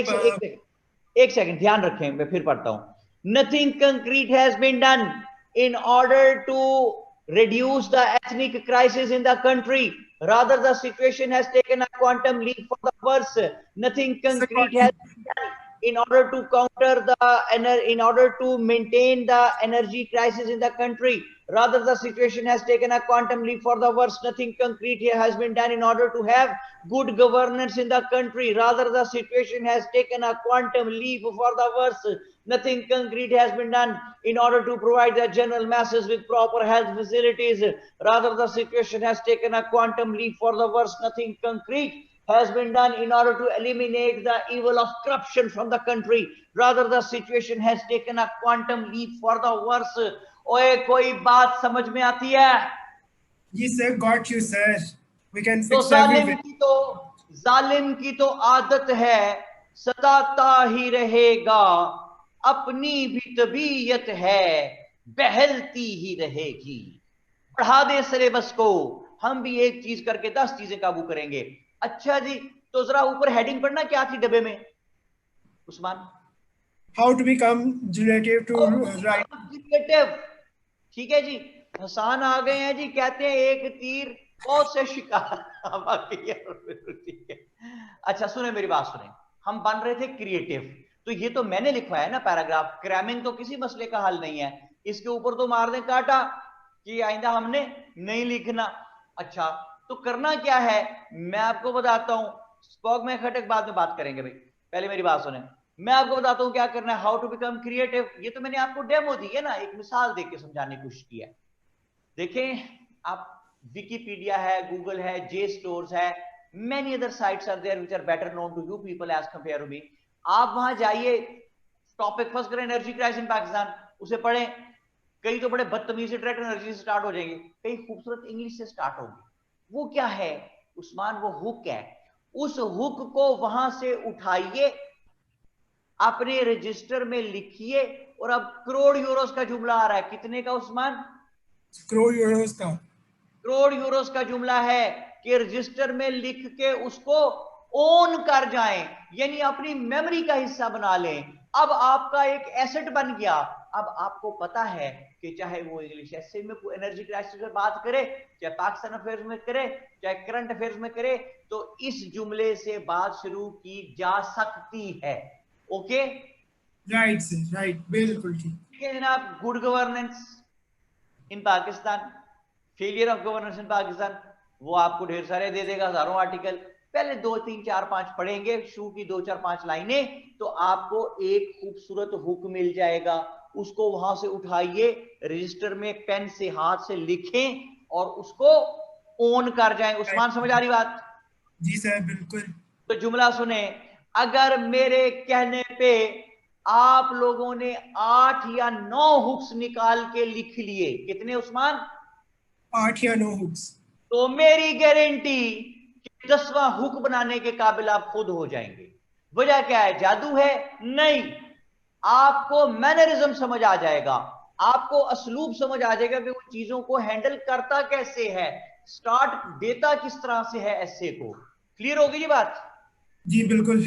एक सेकंड ध्यान रखें, मैं फिर पढ़ता हूँ। Nothing concrete has been done in order to reduce the ethnic crisis in the country. Rather, the situation has taken a quantum leap for the worse. Nothing concrete has been done in order to counter in order to maintain the energy crisis in the country. Rather, the situation has taken a quantum leap for the worse. Nothing concrete has been done in order to have good governance in the country. Rather, the situation has taken a quantum leap for the worse. Nothing concrete has been done in order to provide the general masses with proper health facilities. Rather, the situation has taken a quantum leap for the worse. Nothing concrete has been done in order to eliminate the evil of corruption from the country. Rather, the situation has taken a quantum leap for the worse. ओए कोई बात समझ में आती है? जी sir, got you sir. We can तो fix everything. जालिम की तो आदत है सताता ही रहेगा, अपनी भी तबीयत है बहलती ही रहेगी। बढ़ा दे सिलेबस को, हम भी एक चीज करके 10 चीजें काबू करेंगे। अच्छा जी, तो जरा ऊपर हेडिंग पढ़ना क्या थी डब्बे में Usman? How to become generative to write. ठीक है जी, हसान आ गए हैं जी, कहते हैं एक तीर बहुत से शिकार। ठीक है, अच्छा सुने मेरी बात सुने, हम बन रहे थे क्रिएटिव, तो ये तो मैंने लिखवाया है ना पैराग्राफ, क्रैमिंग तो किसी मसले का हल नहीं है, इसके ऊपर तो मार दें काटा कि आइंदा हमने नहीं लिखना। अच्छा तो करना क्या है, मैं आपको बताता हूं, स्पॉक में खटक बाद में बात करेंगे भाई, पहले मेरी बात सुने, मैं आपको बताता हूं क्या करना है, हाउ टू बिकम क्रिएटिव। ये तो मैंने आपको डेमो दी है ना, एक मिसाल देके समझाने की कोशिश की है। देखें आप, विकीपीडिया है, गूगल है, जे स्टोर्स है, many other sites are there which are better known to you people as compared to me. आप वहां जाइए, टॉपिक फर्स्ट करें एनर्जी क्राइसिस इन पाकिस्तान, उसे पढ़ें, कई तो बड़े बदतमीजी से डायरेक्ट एनर्जी से स्टार्ट हो जाएंगे, कई खूबसूरत इंग्लिश से स्टार्ट होंगे। वो क्या है उस्मान, वो हुक है, उस हुक को वहां से उठाइए, अपने रजिस्टर में लिखिए, और अब करोड़ यूरोस का जुमला आ रहा है, कितने का उस्मान? करोड़ यूरोस का, करोड़ यूरोस का जुमला है कि रजिस्टर में लिख के उसको ओन कर जाएं, यानी अपनी मेमोरी का हिस्सा बना लें। अब आपका एक एसेट बन गया, अब आपको पता है कि चाहे वो इंग्लिश एसे में एनर्जी क्राइसिस में बात करे, चाहे पाकिस्तान अफेयर्स में करे, चाहे करंट अफेयर्स में करे, तो इस जुमले से बात शुरू की जा सकती है। ओके, राइट सर, राइट, बिल्कुल ठीक। ठीक है जनाब। Good governance in Pakistan, failure of governance in Pakistan, वो आपको ढेर सारे दे देगा, हजारों आर्टिकल। पहले 2 3 4 5 पढ़ेंगे, शू की 2 4 5 लाइनें, तो आपको एक खूबसूरत हुक मिल जाएगा। उसको वहां से उठाइए, रजिस्टर में पेन से हाथ से लिखें और उसको ऑन कर जाएं। उस्मान, समझ आ रही बात? जी सर, बिल्कुल। तो जुमला सुने, अगर मेरे कहने पे आप लोगों ने 8 या 9 हुक्स निकाल के लिख लिए, कितने उस्मान? 8 या 9 हुक्स। तो मेरी गारंटी कि 10वां हुक बनाने के काबिल आप खुद हो जाएंगे। वजह क्या है? जादू है? नहीं, आपको मैनरिज्म समझ आ जाएगा, आपको असलूब समझ आ जाएगा कि वो चीजों को हैंडल करता कैसे है, स्टार्ट देता किस तरह से है एसे को। क्लियर होगी जी बात? जी बिल्कुल।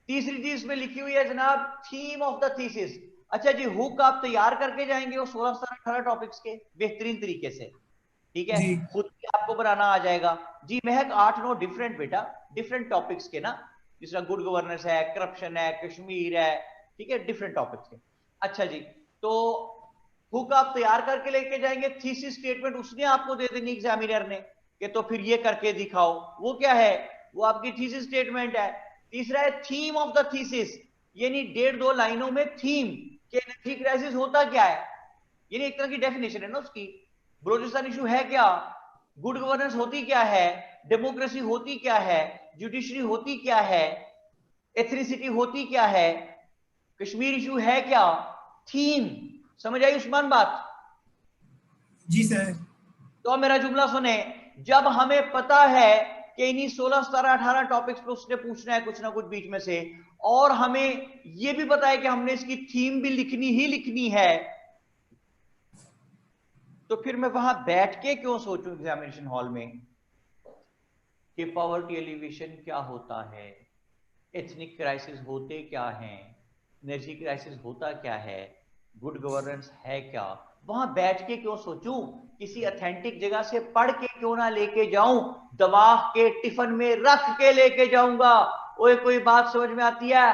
तीसरी चीज में लिखी हुई है जनाब, थीम ऑफ द थीसिस। अच्छा जी, हुक आप तैयार करके जाएंगे वो 16 17 18 टॉपिक्स के बेहतरीन तरीके से, ठीक है, जी खुद भी आपको बनाना आ जाएगा जी। महक 8 9 डिफरेंट बेटा, डिफरेंट टॉपिक्स के ना, जिस तरह गुड गवर्नेंस है, करप्शन है, कश्मीर है, ठीक है, डिफरेंट टॉपिक्स के। अच्छा जी, तो हुक आप तैयार करके लेके जाएंगे, थीसिस स्टेटमेंट उसने आपको दे देनी एग्जामिनर ने कि तो फिर ये करके दिखाओ। वो क्या है? वो आपकी थीसिस स्टेटमेंट है। तीसरा है थीम ऑफ द थीसिस, यानी 1.5 2 लाइनों में थीम कि एनर्जी क्राइसिस होता क्या है, यानी एक तरह की डेफिनेशन है ना उसकी। बलोचिस्तान इशू है क्या, गुड गवर्नेंस होती क्या है, डेमोक्रेसी होती क्या है, जुडिशरी होती क्या है, एथनिसिटी होती क्या है, कश्मीर इशू है क्या, थीम। समझ आई उस्मान बात? जी सर। तो अब मेरा जुमला सुने, जब हमें पता है कि इन्हीं 16 17 18 टॉपिक्स पे उसने पूछना है कुछ ना कुछ बीच में से, और हमें यह भी पता है कि हमने इसकी थीम भी लिखनी ही लिखनी है, तो फिर मैं वहां बैठ के क्यों सोचूं एग्जामिनेशन हॉल में कि पॉवर्टी एलिवेशन क्या होता है, एथनिक क्राइसिस होते क्या हैं, एनर्जी क्राइसिस होता क्या है, गुड गवर्नेंस है क्या। वहां बैठ के क्यों सोचूं, किसी अथेंटिक जगह से पढ़ के क्यों ना लेके जाऊं, दिमाग के टिफिन में रख के लेके जाऊंगा। ओए, कोई बात समझ में आती है?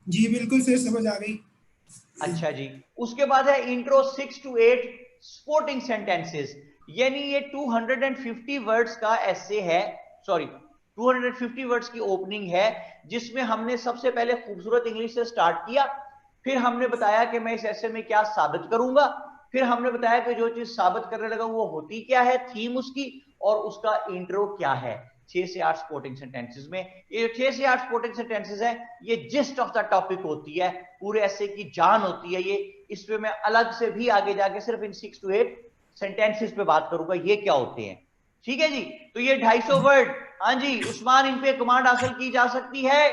जी बिल्कुल सर, समझ आ गई। अच्छा जी, उसके बाद है इंट्रो 6 to 8 स्पोर्टिंग सेंटेंसेस, यानी ये 250 वर्ड्स का ऐसे है, सॉरी 250 वर्ड्स की ओपनिंग है, जिसमें हमने सबसे पहले खूबसूरत इंग्लिश से स्टार्ट किया, फिर हमने बताया कि मैं इस ऐसे में क्या साबित करूंगा, फिर हमने बताया कि जो चीज साबित करने लगा वो होती क्या है, थीम उसकी, और उसका इंट्रो क्या है। 6 से 8 स्पोर्टिंग सेंटेंसेस में, ये जो 6 से 8 स्पोर्टिंग सेंटेंसेस हैं, ये जिस्ट ऑफ द टॉपिक होती है, पूरे ऐसे की जान होती है ये। इस पे मैं अलग से भी आगे जाके सिर्फ इन 6 to 8 सेंटेंसेस पे बात करूंगा, ये क्या होते हैं। ठीक है जी, तो ये 250 वर्ड। हाँ जी उस्मान, इन पे कमांड हासिल की जा सकती है।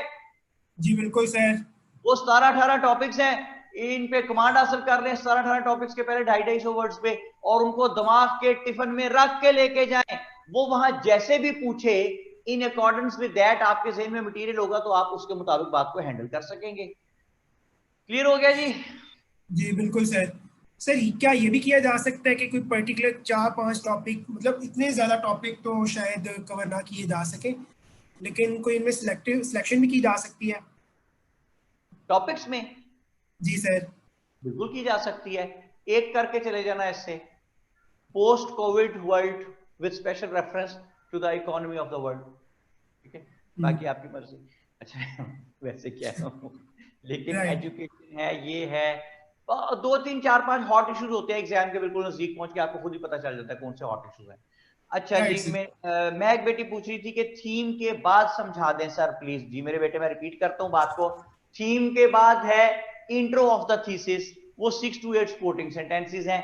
जी बिल्कुल सर। वो 17 18 टॉपिक्स हैं, इन पे कमांड हासिल कर लें 17 18 टॉपिक्स के पहले 250 वर्ड्स पे, और उनको दिमाग के टिफिन में रख के लेके जाएं। वो वहां जैसे भी पूछे, इन अकॉर्डेंस विद दैट आपके जहन में मटेरियल होगा, तो आप उसके मुताबिक बात को हैंडल कर सकेंगे। क्लियर हो गया जी? जी बिल्कुल सर। सर क्या ये भी किया जा सकता है कि कोई पर्टिकुलर 4 5 टॉपिक, मतलब इतने ज़्यादा टॉपिक तो शायद कवर ना किए जा सके, लेकिन कोई इनमें सिलेक्शन भी की जा सकती है? टॉपिक्स में जी सर। बिल्कुल की जा सकती है, एक करके चले जाना ऐसे, post Covid world with special reference to the economy of the world, ठीक है, बाकी आपकी मर्जी। अच्छा वैसे क्या है लेकिन राइट। एजुकेशन है, ये है, 2 3 4 5 हॉट इश्यूज होते हैं एग्जाम के बिल्कुल नजदीक पहुंच के, आपको खुद ही पता चल जाता है कौन से हॉट इश्यूज हैं। अच्छा राइट जी, सर। मैं एक बेटी पूछ रही थी कि थीम के बाद समझा दें सर प्लीज। जी मेरे बेटे, मैं रिपीट करता हूं बात को, थीम के बाद है इंट्रो ऑफ द थीसिस, वो 6 to 8 स्पोर्टिंग सेंटेंसेस हैं।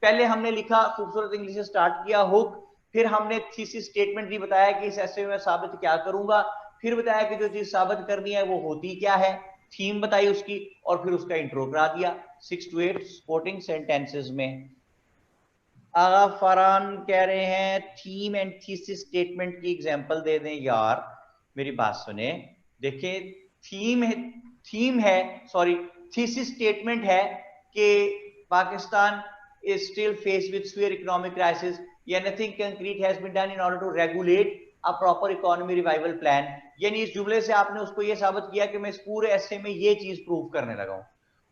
पहले हमने लिखा, खूबसूरत इंग्लिश से स्टार्ट किया हुक, फिर हमने थीसिस स्टेटमेंट भी बताया कि इस ऐसे में मैं साबित क्या करूंगा, फिर बताया कि जो चीज साबित करनी है वो होती क्या है, थीम बताई उसकी, और फिर उसका इंट्रो करा दिया 6 to 8 स्पोर्टिंग सेंटेंसेस में। आगा फरहान कह रहे हैं थीम एंड थीसिस स्टेटमेंट की एग्जांपल दे दें। यार मेरी बात सुने, देखिए थीम है, थीम है, सॉरी थीसिस स्टेटमेंट है कि Pakistan is still faced with severe economic crisis, या nothing concrete has been done in order to regulate a proper economy revival plan। यानी इस जुमले से आपने उसको ये साबित किया कि मैं इस पूरे ऐसे में ये चीज प्रूव करने लगा हूं।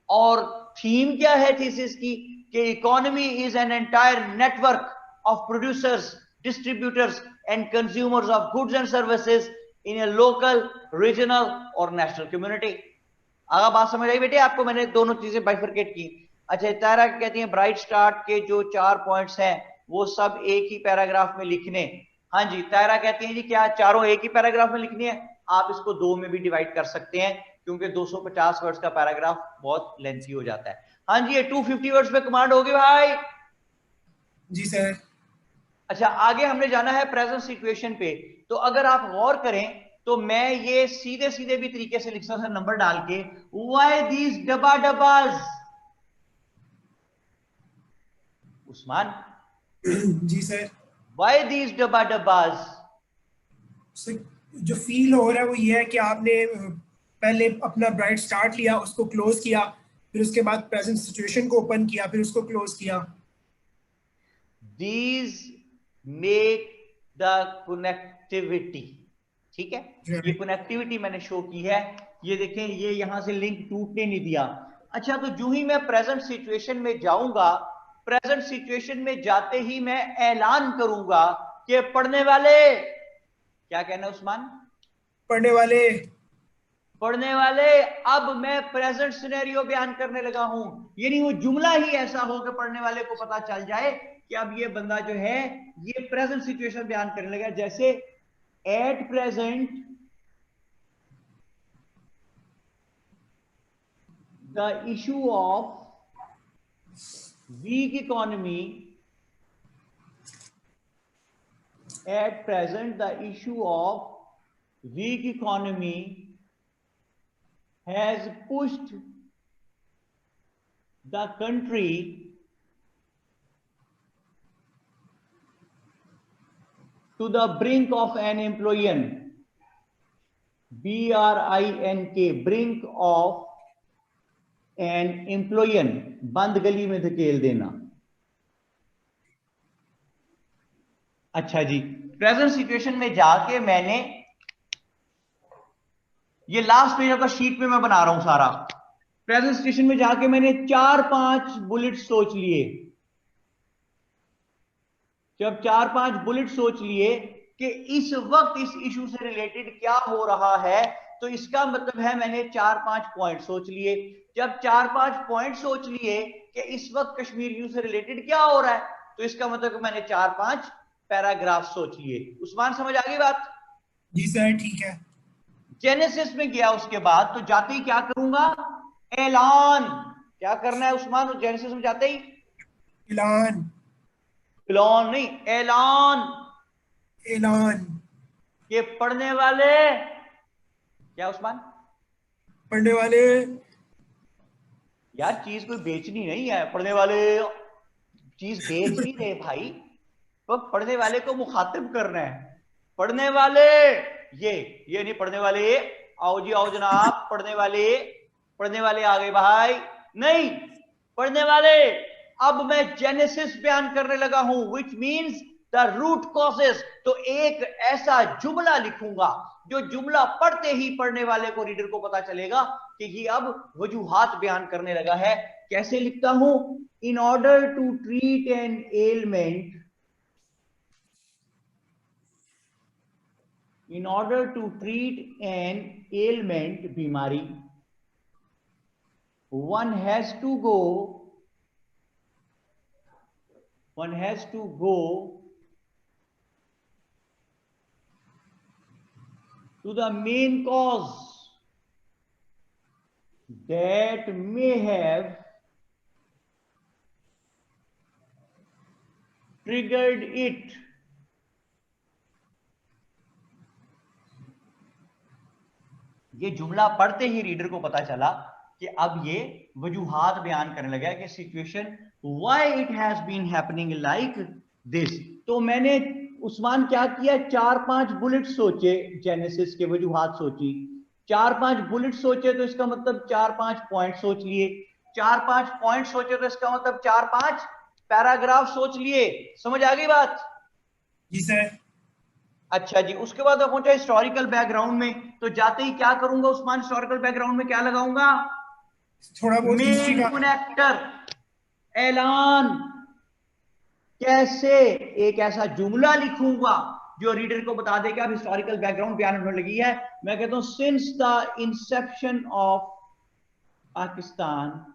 और थीम क्या है थीसिस की कि economy is an entire network of producers, distributors and consumers of goods and services in A local, regional और नेशनल कम्युनिटी। अगर बात समझ आई बेटे आपको, मैंने दोनों चीजें बाइफरकेट की। अच्छा, तारा कहती है ब्राइट स्टार्ट के जो 4 पॉइंट्स हैं वो सब एक ही पैराग्राफ में लिखने। हाँ जी, तारा कहती है जी क्या चारों एक ही पैराग्राफ में लिखनी है? आप इसको 2 में भी डिवाइड कर सकते हैं क्योंकि 250 वर्ड्स का पैराग्राफ बहुत लेंथी हो जाता है। हाँ जी, ये 250 वर्ड्स पे कमांड होगी भाई? जी सर। अच्छा, आगे हमने जाना है प्रेजेंट सिचुएशन पे। तो अगर आप गौर करें तो मैं ये सीधे सीधे भी तरीके से लिख सकता हूं नंबर डाल के, व्हाई दीज डबा डबाज। उस्मान जी सर। व्हाई दीज डबा डबाज? जो फील हो रहा है वो ये है कि आपने पहले अपना ब्राइट स्टार्ट लिया, उसको क्लोज किया, फिर उसके बाद प्रेजेंट सिचुएशन को ओपन किया, फिर उसको क्लोज किया। These make the connectivity। ठीक है, ये कनेक्टिविटी मैंने शो की है। ये देखें, ये यहां से लिंक टूटने नहीं दिया। अच्छा, तो जो ही मैं प्रेजेंट सिचुएशन में जाऊंगा, प्रेजेंट सिचुएशन में जाते ही मैं ऐलान करूंगा कि पढ़ने वाले, क्या कहना उस्मान? पढ़ने वाले, पढ़ने वाले, अब मैं प्रेजेंट सिनेरियो बयान करने लगा हूं। यानी वो जुमला ही ऐसा हो कि पढ़ने वाले को पता चल जाए कि अब ये बंदा जो है ये प्रेजेंट सिचुएशन बयान करने लगा। जैसे at present the issue of weak economy, at present the issue of weak economy has pushed the country to the brink of an employment, BRINK, brink of an employment, बंद गली में धकेल देना। अच्छा जी, प्रेजेंट सिचुएशन में जाके मैंने ये लास्ट पेज का शीट में मैं बना रहा हूं सारा। प्रेजेंट सिचुएशन में जाके मैंने 4-5 बुलेट सोच लिए। जब 4-5 बुलेट सोच लिए कि इस वक्त इस इशू से रिलेटेड क्या हो रहा है, तो इसका मतलब है मैंने 4-5 पॉइंट सोच लिए। जब 4-5 पॉइंट सोच लिए कि इस वक्त कश्मीर इशू से रिलेटेड क्या हो रहा है, तो इसका मतलब मैंने 4-5 पैराग्राफ सोच लिए। उस्मान समझ आ गई बात? जी सर, ठीक है। जेनेसिस में गया उसके बाद, तो जाते ही क्या करूंगा? ऐलान। क्या करना है उस्मान जेनेसिस में जाते ही? ऐलान। ऐलान नहीं, ऐलान। ऐलान। ये पढ़ने वाले, क्या उस्मान? पढ़ने वाले। यार चीज कोई बेचनी नहीं है, पढ़ने वाले चीज बेच नहीं रहे भाई, तो पढ़ने वाले को मुखातिब करना है। पढ़ने वाले, ये नहीं पढ़ने वाले आओ जी आओ जनाब, पढ़ने वाले आ गए भाई, नहीं, पढ़ने वाले अब मैं जेनेसिस बयान करने लगा हूं, which means the root causes. तो एक ऐसा जुमला लिखूंगा जो जुमला पढ़ते ही पढ़ने वाले को, रीडर को पता चलेगा कि ये अब वजूहात बयान करने लगा है। कैसे लिखता हूं? In order to treat an element, in order to treat an ailment, बीमारी, one has to go to the main cause that may have triggered it। ये जुमला पढ़ते ही रीडर को पता चला कि अब ये वजूहात बयान करने लगा कि situation why it has been happening like this. तो मैंने उस्मान क्या किया? 4-5 बुलेट सोचे, जेनेसिस के वजूहात सोची। 4-5 बुलेट सोचे तो इसका मतलब 4-5 पॉइंट सोच लिए, 4-5 पॉइंट सोचे तो इसका मतलब 4-5 पैराग्राफ सोच लिए। समझ आ गई बात? जी सर। अच्छा जी, उसके बाद मैं पहुंचा हिस्टोरिकल बैकग्राउंड में। तो जाते ही क्या करूंगा उस्मान, हिस्टोरिकल बैकग्राउंड में क्या लगाऊंगा? थोड़ा बहुत हिस्ट्री मेन का। कनेक्टर, ऐलान। कैसे? एक ऐसा जुमला लिखूंगा जो रीडर को बता दे कि अब हिस्टोरिकल बैकग्राउंड बयान होने लगी है। मैं कहता हूं since the Inception of Pakistan,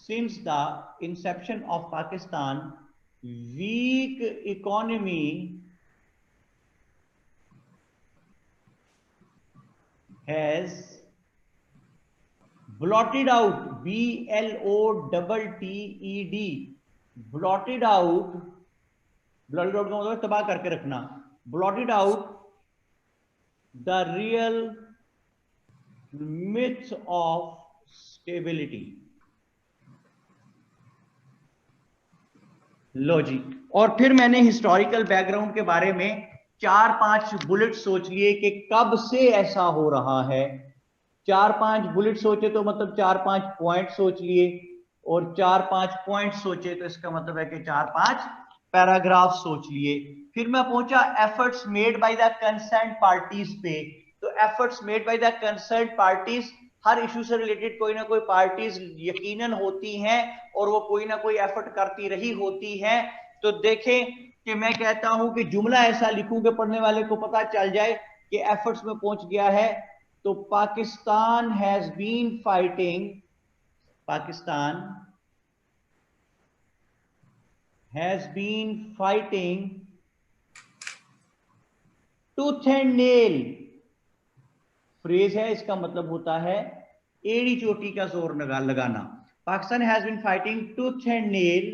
since the inception of Pakistan, weak economy has blotted out, BLOTTED, blotted out, blotted out का मतलब तबाह करके रखना, blotted out the real myth of stability। लो जी, और फिर मैंने हिस्टोरिकल बैकग्राउंड के बारे में 4-5 बुलेट सोच लिए कि कब से ऐसा हो रहा है। 4-5 बुलेट सोचे तो मतलब 4-5 पॉइंट सोच लिए, और 4-5 पॉइंट सोचे तो इसका मतलब है कि 4-5 पैराग्राफ सोच लिए। फिर मैं पहुंचा efforts made by the concern parties पे। तो efforts made by the concern parties, her issue से रिलेटेड कोई ना कोई पार्टीज यकीनन होती हैं और वो कोई ना कोई एफर्ट करती रही होती हैं। तो देखें कि मैं कहता हूं कि जुमला ऐसा लिखूं कि पढ़ने वाले को पता चल जाए कि एफर्ट्स में पहुंच गया है। तो Pakistan has been fighting, Pakistan has been fighting tooth and nail. Phrase है, इसका मतलब होता है एड़ी चोटी का जोर लगाना। Pakistan has been fighting tooth and nail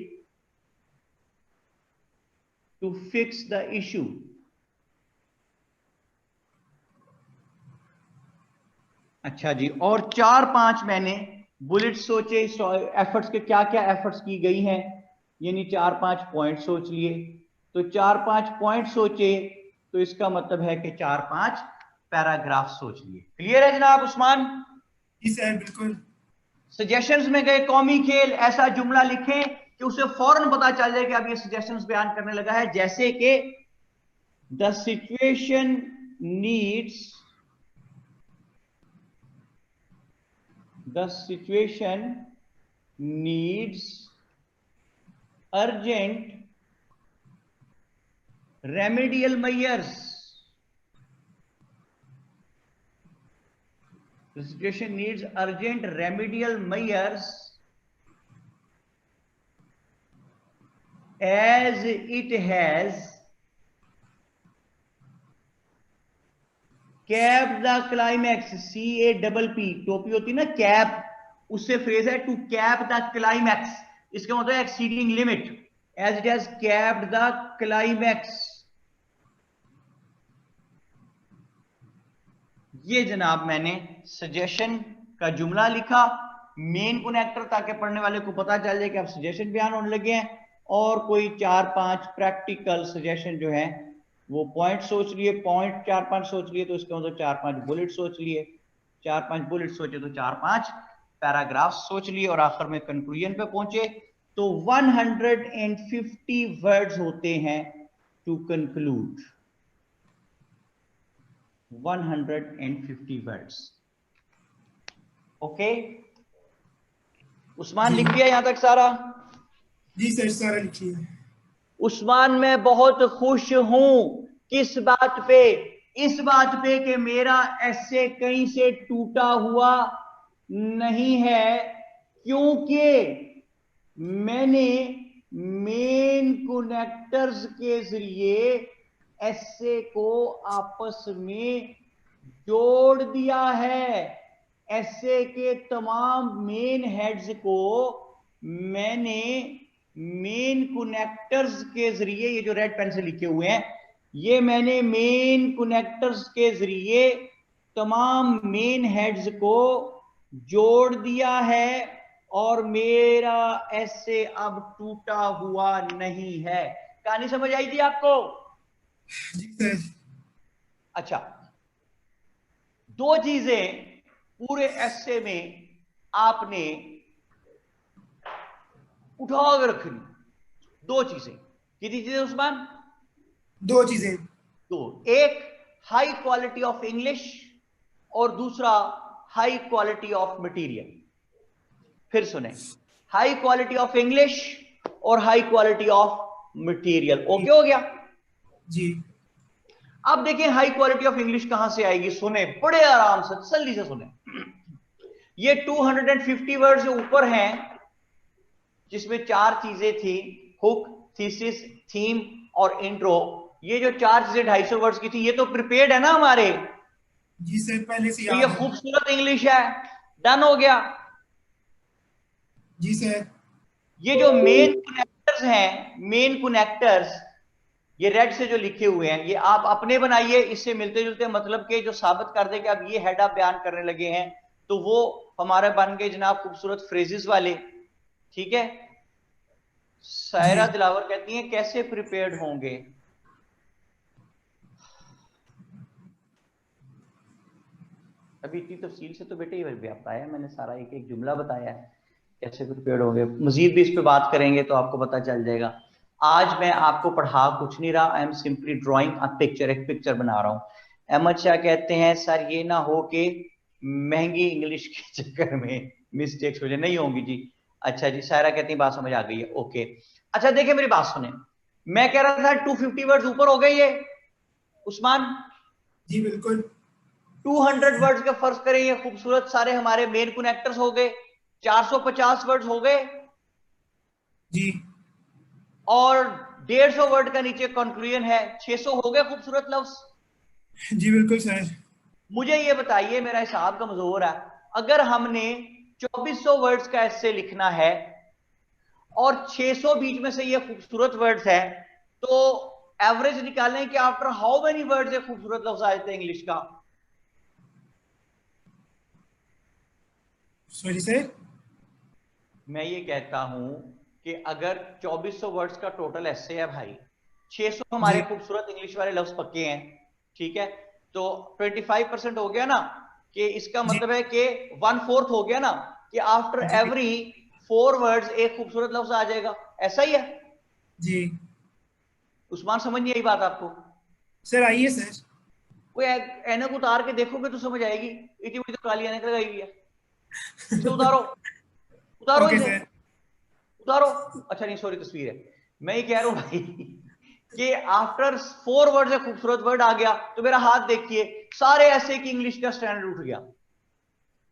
to fix the issue. अच्छा जी, और 4-5 मैंने बुलेट सोचे, एफर्ट्स के क्या क्या एफर्ट्स की गई हैं, यानी 4-5 पॉइंट सोच लिए। तो 4-5 पॉइंट सोचे तो इसका मतलब है कि 4-5 पैराग्राफ सोच लिए। क्लियर है जनाब उस्मान? जी सर बिल्कुल। सजेशंस में गए, कौमी खेल, ऐसा जुमला लिखें कि उसे फौरन पता चल जाए कि अब ये सजेशंस बयान करने लगा है, जैसे कि the situation needs, the situation needs urgent remedial measures। The situation needs urgent remedial measures as it has cap the climax, CAPP, टोपी होती ना कैप, उससे फ्रेज है टू कैप द क्लाइमैक्स। इसका मतलब है exceeding limit, as it has capped the climax. ये जनाब मैंने सजेशन का जुमला लिखा, मेन कनेक्टर, ताकि पढ़ने वाले को पता चल जाए कि अब सजेशन बयान होने लगे हैं। और कोई 4-5 प्रैक्टिकल सजेशन जो है वो पॉइंट सोच लिए, पॉइंट 4-5 सोच लिए तो इसका मतलब 4-5 बुलेट सोच लिए, 4-5 बुलेट सोचे तो 4-5 पैराग्राफ सोच लिए, और आखिर में कंक्लूजन पे पहुंचे। तो 150 वर्ड्स होते हैं to conclude, 150 words. Okay Usman, जी लिख लिया यहां तक सारा? जी सर सारा लिखिए। उस्मान, मैं बहुत खुश हूं किस बात पे? इस बात पे कि मेरा ऐसे कहीं से टूटा हुआ नहीं है, क्योंकि मैंने मेन कनेक्टर्स के जरिए ऐसे को आपस में जोड़ दिया है। ऐसे के तमाम मेन हेड्स को मैंने मेन कनेक्टर्स के जरिए, ये जो रेड पेन से लिखे हुए हैं, ये मैंने मेन कनेक्टर्स के जरिए तमाम मेन हेड्स को जोड़ दिया है, और मेरा ऐसे अब टूटा हुआ नहीं है। कहानी समझ आई थी आपको? जी सर। अच्छा, दो चीजें पूरे एस्से में आपने उठा कर रखनी, दो चीजें। कितनी चीजें उस्मान? दो चीजें। दो। एक हाई क्वालिटी ऑफ इंग्लिश और दूसरा हाई क्वालिटी ऑफ मटेरियल। फिर सुने, हाई क्वालिटी ऑफ इंग्लिश और high quality of material. Okay हो गया? जी। अब देखें हाई क्वालिटी ऑफ इंग्लिश कहां से आएगी। सुने बड़े आराम से, तसल्ली से सुने। ये 250 वर्ड से ऊपर हैं, जिसमें चार चीजें थी, हुक, थीसिस, थीम और इंट्रो। ये जो चार चीजें 250 वर्ड्स की थी, ये तो प्रिपेयर्ड है ना हमारे। जी सर, पहले से तो ये याद है। खूबसूरत इंग्लिश है, डन हो गया। जी सर। ये जो मेन कनेक्टर्स हैं, मेन कनेक्टर्स, ये रेड से जो लिखे हुए हैं, ये आप अपने बनाइए, इससे मिलते जुलते मतलब के जो साबित कर दे कि अब ये हेड आप बयान करने लगे हैं, तो वो हमारे बन गए जनाब खूबसूरत फ्रेजेस वाले। ठीक है? जी। सायरा दिलावर कहती हैं कैसे प्रिपेयर्ड होंगे। अभी इतनी तफसील से तो बेटे ये बताया मैंने, सारा एक एक जुमला बताया है, कैसे प्रिपेयर्ड होंगे। मजीद भी इस पे बात करेंगे तो आपको पता चल जाएगा। आज मैं आपको पढ़ा कुछ नहीं रहा, I am simply drawing a picture, एक पिक्चर बना रहा हूँ। अहमद शाह कहते हैं सर ये ना हो कि महंगी इंग्लिश के चक्कर में मिस्टेक्स हो जाए। नहीं होंगी जी। अच्छा जी, सायरा कहती है बात समझ आ गई है, ओके। अच्छा देखिए मेरी बात सुने, मैं कह रहा था 250 वर्ड्स ऊपर हो गए ये उस्मान। जी बिल्कुल। 200 वर्ड्स का फर्ज करें, ये खूबसूरत सारे हमारे मेन कनेक्टर्स हो गए। 450 वर्ड्स हो गए जी। और 150 वर्ड का नीचे कंक्लूजन है। 600 हो गए खूबसूरत लफ्ज। जी बिल्कुल सर। मुझे ये बताइए, मेरा हिसाब कमजोर है, अगर हमने 2400 वर्ड्स का ऐसे लिखना है और 600 बीच में से ये खूबसूरत वर्ड्स है, तो एवरेज निकालें कि आफ्टर हाउ मेनी वर्ड्स ये खूबसूरत लफ्ज आए थे इंग्लिश का। Sorry sir. मैं ये कहता हूं कि अगर 2400 वर्ड्स का टोटल ऐसे है भाई, 600 हमारे जी। खूबसूरत इंग्लिश वाले लफ्ज पक्के हैं, ठीक है, तो 25% हो गया ना, कि इसका जी। मतलब है कि 1/4 हो गया ना, कि आफ्टर जी। एवरी 4 वर्ड्स एक खूबसूरत लफ्ज आ जाएगा। ऐसा ही है जी उस्मान? समझ नहीं आई बात आपको? सर, आइए सर। कोई ऐनक उतार के देखोगे तो समझ आएगी। इतनी बड़ी तो काली ऐनक लगाई हुई है, इसे उतारो, उतारो ओके इसे, सर। उतारो। अच्छा नहीं सॉरी, तस्वीर है। मैं ये कह रहा हूं भाई कि आफ्टर 4 वर्ड से खूबसूरत वर्ड आ गया, तो मेरा हाथ देखिए, सारे ऐसे की इंग्लिश का स्टैंडर्ड उठ गया।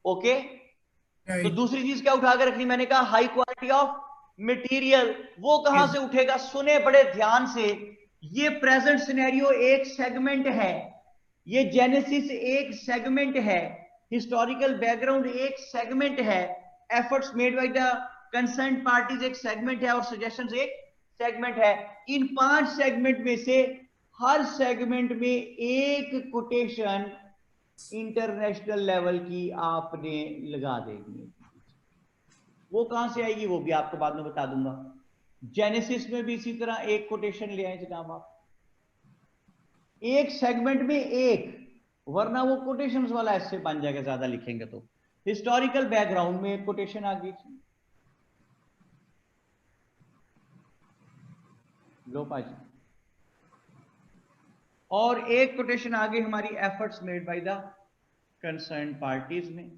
ओके? तो राइट। दूसरी चीज क्या उठा के रखनी, मैंने कहा हाई क्वालिटी ऑफ मटेरियल। वो कहां से उठेगा? सुने बड़े ध्यान से, ये प्रेजेंट सिनेरियो एक सेगमेंट है, ये जेनेसिस एक सेगमेंट है, हिस्टोरिकल बैकग्राउंड एक सेगमेंट है, efforts made by the concern parties एक सेगमेंट है, और सजेशंस एक सेगमेंट है। इन 5 सेगमेंट में से हर सेगमेंट में एक कोटेशन इंटरनेशनल लेवल की आपने लगा देनी है। वो कहां से आएगी वो भी आपको बाद में बता दूंगा। जेनेसिस में भी इसी तरह एक कोटेशन ले आए जनाब आप, एक सेगमेंट में एक, वरना वो कोटेशंस वाला ऐसे बन जाएगा ज्यादा लिखेंगे तो। हिस्टोरिकल बैकग्राउंड में एक कोटेशन आ गई, लो पाजी, और एक कोटेशन आ गई हमारी efforts made by the concern parties में,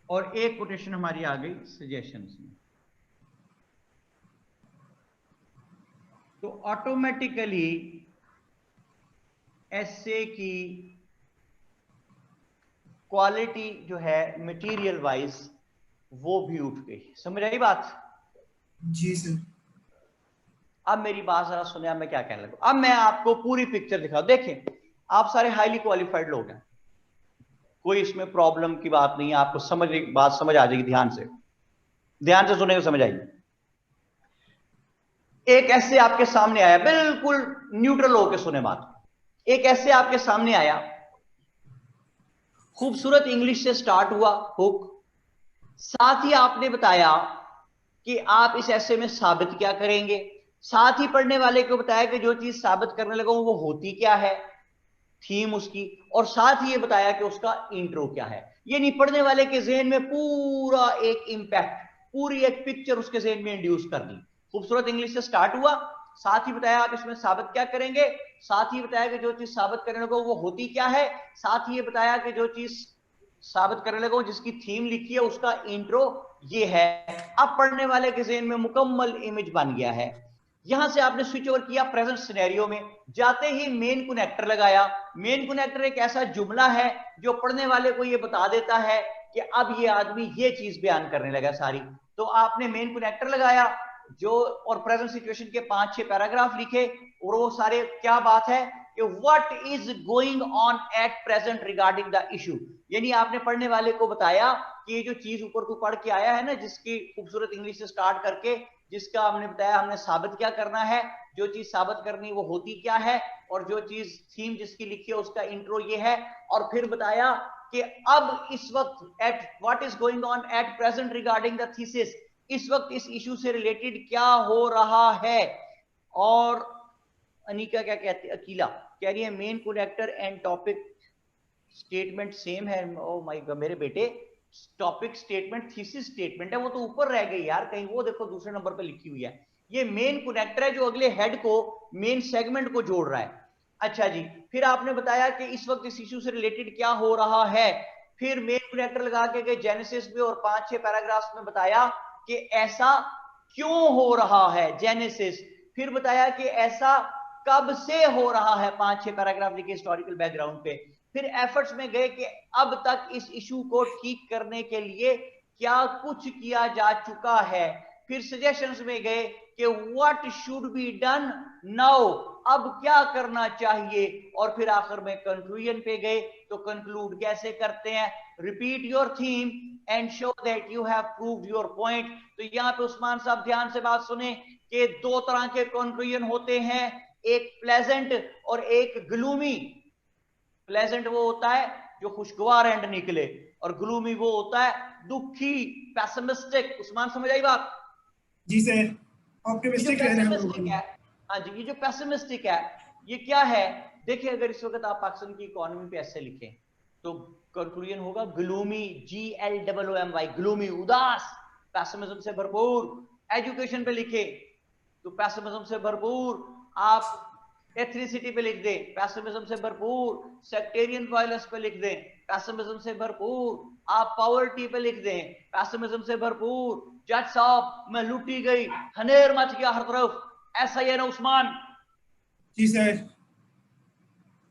और एक कोटेशन हमारी आ गई सजेशंस में। तो ऑटोमेटिकली एसे की क्वालिटी जो है मटेरियल वाइज वो भी उठ गई। समझ आई बात? जी सर। अब मेरी बात जरा सुने, अब मैं क्या कहने लगा। अब मैं आपको पूरी पिक्चर दिखा, देखें आप सारे हाईली क्वालिफाइड लोग हैं, कोई इसमें प्रॉब्लम की बात नहीं है, आपको बात समझ आ जाएगी। ध्यान से सुनेंगे, समझ आएगी। एक ऐसे आपके सामने आया, बिल्कुल न्यूट्रल होकर सुने बात। एक ऐसे आपके सामने आया, खूबसूरत इंग्लिश से स्टार्ट हुआ हुक, साथ ही आपने बताया कि आप इस ऐसे में साबित क्या करेंगे। साथ ही पढ़ने वाले को बताया कि जो चीज साबित करने लगा वो होती क्या है, थीम उसकी, और साथ ही ये बताया कि उसका इंट्रो क्या है। ये नहीं, पढ़ने वाले के जहन में पूरा एक इंपैक्ट, पूरी एक पिक्चर उसके जहन में इंड्यूस कर दी। खूबसूरत इंग्लिश से स्टार्ट हुआ, साथ ही बताया आप इसमें साबित क्या करेंगे, साथ ही बताया कि जो चीज साबित करने लगो वो होती क्या है, साथ ही ये बताया कि जो चीज साबित करने लगो जिसकी थीम लिखी है उसका इंट्रो ये है। अब पढ़ने वाले के जहन में मुकम्मल इमेज बन गया है। यहां से आपने स्विच ओवर किया प्रेजेंट सिनेरियो में, जाते ही मेन कनेक्टर लगाया। मेन कनेक्टर एक ऐसा जुमला है जो पढ़ने वाले को ये बता देता है कि अब ये आदमी ये चीज बयान करने लगा सारी। तो आपने मेन कनेक्टर लगाया जो, और प्रेजेंट सिचुएशन के 5-6 पैराग्राफ लिखे, और वो सारे क्या बात है कि what is going on at present regarding the issue. यानी आपने पढ़ने वाले को बताया कि ये जो चीज ऊपर को पढ़ के आया है ना, जिसकी खूबसूरत इंग्लिश से स्टार्ट करके, जिसका हमने बताया हमने साबित क्या करना है, जो चीज साबित करनी वो होती क्या है, और जो चीज थीम जिसकी लिखी है उसका इंट्रो ये है। और फिर बताया कि अब इस वक्त at what is going on at present regarding the thesis, इस वक्त इस इशू से रिलेटेड क्या हो रहा है। और अनिका क्या कहती है, अकीला कह रही है main connector and topic statement same है। ओ माय गॉड मेरे बेटे, टॉपिक स्टेटमेंट थीसिस स्टेटमेंट है, वो तो ऊपर रह गई यार कहीं, वो देखो दूसरे नंबर पे लिखी हुई है। ये मेन कनेक्टर है जो अगले हेड को, मेन सेगमेंट को जोड़ रहा है। अच्छा जी, फिर आपने बताया कि इस वक्त इस इशू से रिलेटेड क्या हो रहा है। फिर मेन कनेक्टर लगा के गए जेनेसिस में, और 5-6 पैराग्राफ्स में बताया कि ऐसा क्यों हो रहा है, जेनेसिस। फिर बताया कि ऐसा कब से हो रहा है, 5-6 पैराग्राफ लिखे हिस्टोरिकल बैकग्राउंड पे। फिर एफर्ट्स में गए कि अब तक इस इशू को ठीक करने के लिए क्या कुछ किया जा चुका है। फिर सजेशंस में गए कि what should be done now, अब क्या करना चाहिए। और फिर आखिर में कंक्लूजन पे गए, तो कंक्लूड कैसे करते हैं, repeat your theme and show that you have proved your point. तो यहाँ पे उस्मान साहब ध्यान से बात सुने कि 2 तरह के कंक्लूजन होते हैं, एक प्लेजेंट और एक ग्लूमी। प्लेजेंट वो होता है जो खुशगवार एंड निकले, और ग्लूमी वो होता है दुखी, पैसिमिस्टिक। उस्मान समझ आई बात? जी सर, ये जो ऑप्टिमिस्टिक रहना हम लोगों पैसिमिस्टिक ने। है, हाँ जी, ये जो पैसिमिस्टिक है ये क्या है। देखिए अगर इस वक्त आप पाकिस्तान की इकोनॉमी पे ऐसे लिखें तो कंक्लूजन होगा ग्लूमी, GLOOMY, ग्लूमी, उदास, पैसिमिज्म से भरपूर। एजुकेशन पे लिखे तो पैसिमिज्म से भरपूर। आप एथनिसिटी पे लिख दें, पैसिमिज्म से भरपूर। सेक्टेरियन वायलेंस पे लिख दें, पैसिमिज्म से भरपूर। आप पॉवर्टी पे लिख दें, पैसिमिज्म से भरपूर। जज साहब मैं लूटी गई, हनेर मच गया हर तरफ, ऐसा ही है ना उस्मान? जी सर।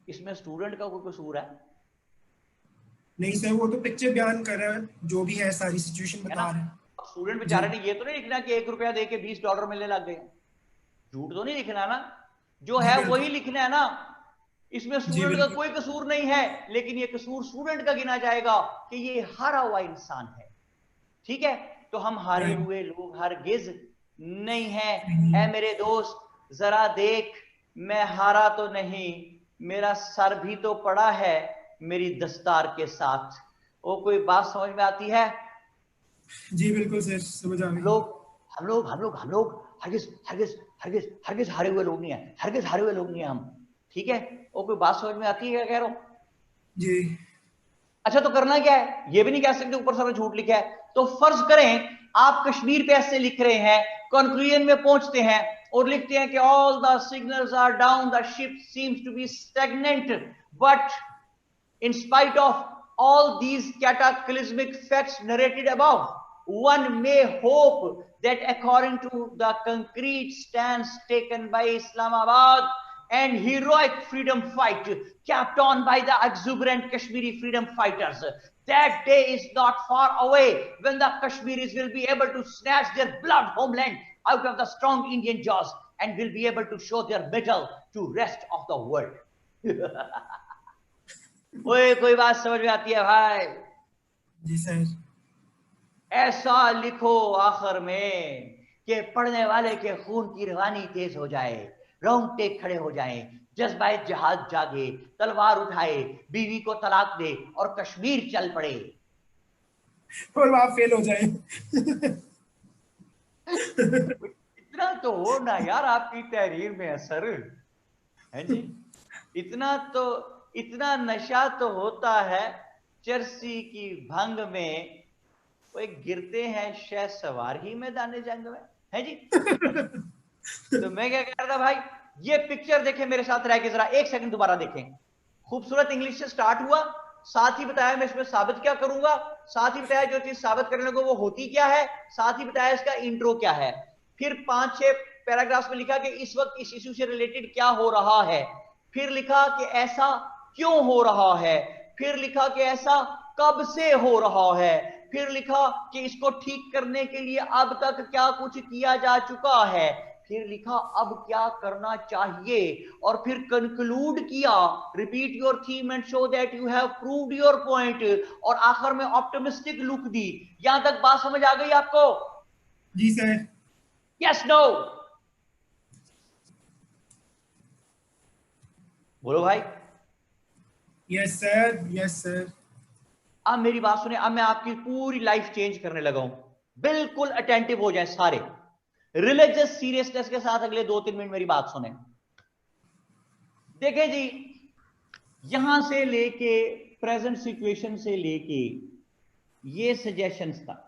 इसमें स्टूडेंट का कोई कसूर नहीं सर, वो तो पिक्चर बयान कर रहा है, जो भी है सारी सिचुएशन है ना? बता रहे हैं। स्टूडेंट जी बेचारे ने ये तो नहीं लिखना कि $1 दे के $20 मिलने लग गए, झूठ तो नहीं लिखना ना, जो जी है वही बिल्कुल। लिखना है ना। इसमें जी स्टूडेंट का बिल्कुल। कोई कसूर नहीं है, लेकिन ये कसूर स्टूडेंट का गिना जाएगा कि ये हारा हुआ इंसान है। ठीक है, तो हम हारे राइट। हुए लोग हरगिज नहीं है। नहीं। ऐ मेरे दोस्त जरा देख, मैं हारा तो नहीं, मेरा सर भी तो पड़ा है मेरी दस्तार के साथ। वो कोई बात समझ में आती है? जी बिल्कुल सर, समझ आ हम गई। लोग हम लोग हरगिज हरगिज हरगिज हरगिज हारे हुए लोग नहीं है, हरगिज हारे हुए लोग नहीं है हम। ठीक है, वो कोई बात समझ में आती है क्या कह रहा हूं? जी। अच्छा तो करना क्या है, ये भी नहीं कह सकते ऊपर सारा झूठ लिखा है। तो फर्ज करें आप कश्मीर पे ऐसे लिख रहे हैं, कंक्लूजन में पहुंचते हैं और लिखते हैं कि all the signals are down, the ship seems to be stagnant, but in spite of all these cataclysmic facts narrated above, one may hope that according to the concrete stance taken by Islamabad and heroic freedom fight kept on by the exuberant Kashmiri freedom fighters, that day is not far away when the Kashmiris will be able to snatch their blood homeland out of the strong Indian jaws and will be able to show their mettle to rest of the world. ओए कोई बात समझ में आती है भाई? जी सर। ऐसा लिखो आखिर में कि पढ़ने वाले के खून की रवानी तेज हो जाए, रोंगटे खड़े हो जाए, जज्बाए जहाद जागे, तलवार उठाए, बीवी को तलाक दे और कश्मीर चल पड़े। और आप फेल हो जाए। इतना तो हो ना यार आपकी तहरीर में असर है जी, इतना नशा तो होता है चरसी की भंग में, वो एक गिरते हैं शह सवार ही मैदान जंग में, है जी। तो मैं क्या कह रहा था भाई, ये पिक्चर देखें मेरे साथ रह के, जरा एक सेकंड दोबारा देखें। खूबसूरत इंग्लिश से स्टार्ट हुआ, साथ ही बताया मैं इसमें साबित क्या करूंगा, साथ ही बताया जो चीज साबित करने लगो वो होती क्या है, साथ ही बताया इसका इंट्रो क्या है। फिर 5-6 पैराग्राफ में लिखा कि इस वक्त इस इशू से रिलेटेड क्या हो रहा है, फिर लिखा कि ऐसा क्यों हो रहा है, फिर लिखा कि ऐसा कब से हो रहा है, फिर लिखा कि इसको ठीक करने के लिए अब तक क्या कुछ किया जा चुका है, फिर लिखा अब क्या करना चाहिए, और फिर कंक्लूड किया repeat your theme and show that you have proved your point, और आखिर में ऑप्टिमिस्टिक लुक दी। यहां तक बात समझ आ गई आपको? जी सर। Yes no? बोलो भाई। Yes sir, yes sir. अब मेरी बात सुने, अब मैं आपकी पूरी लाइफ चेंज करने लगा हूं, बिल्कुल अटेंटिव हो जाए सारे, रिलीजियस सीरियसनेस के साथ अगले 2-3 मिनट मेरी बात सुने। देखें जी, यहां से लेके प्रेजेंट सिचुएशन से लेके ये सजेशंस तक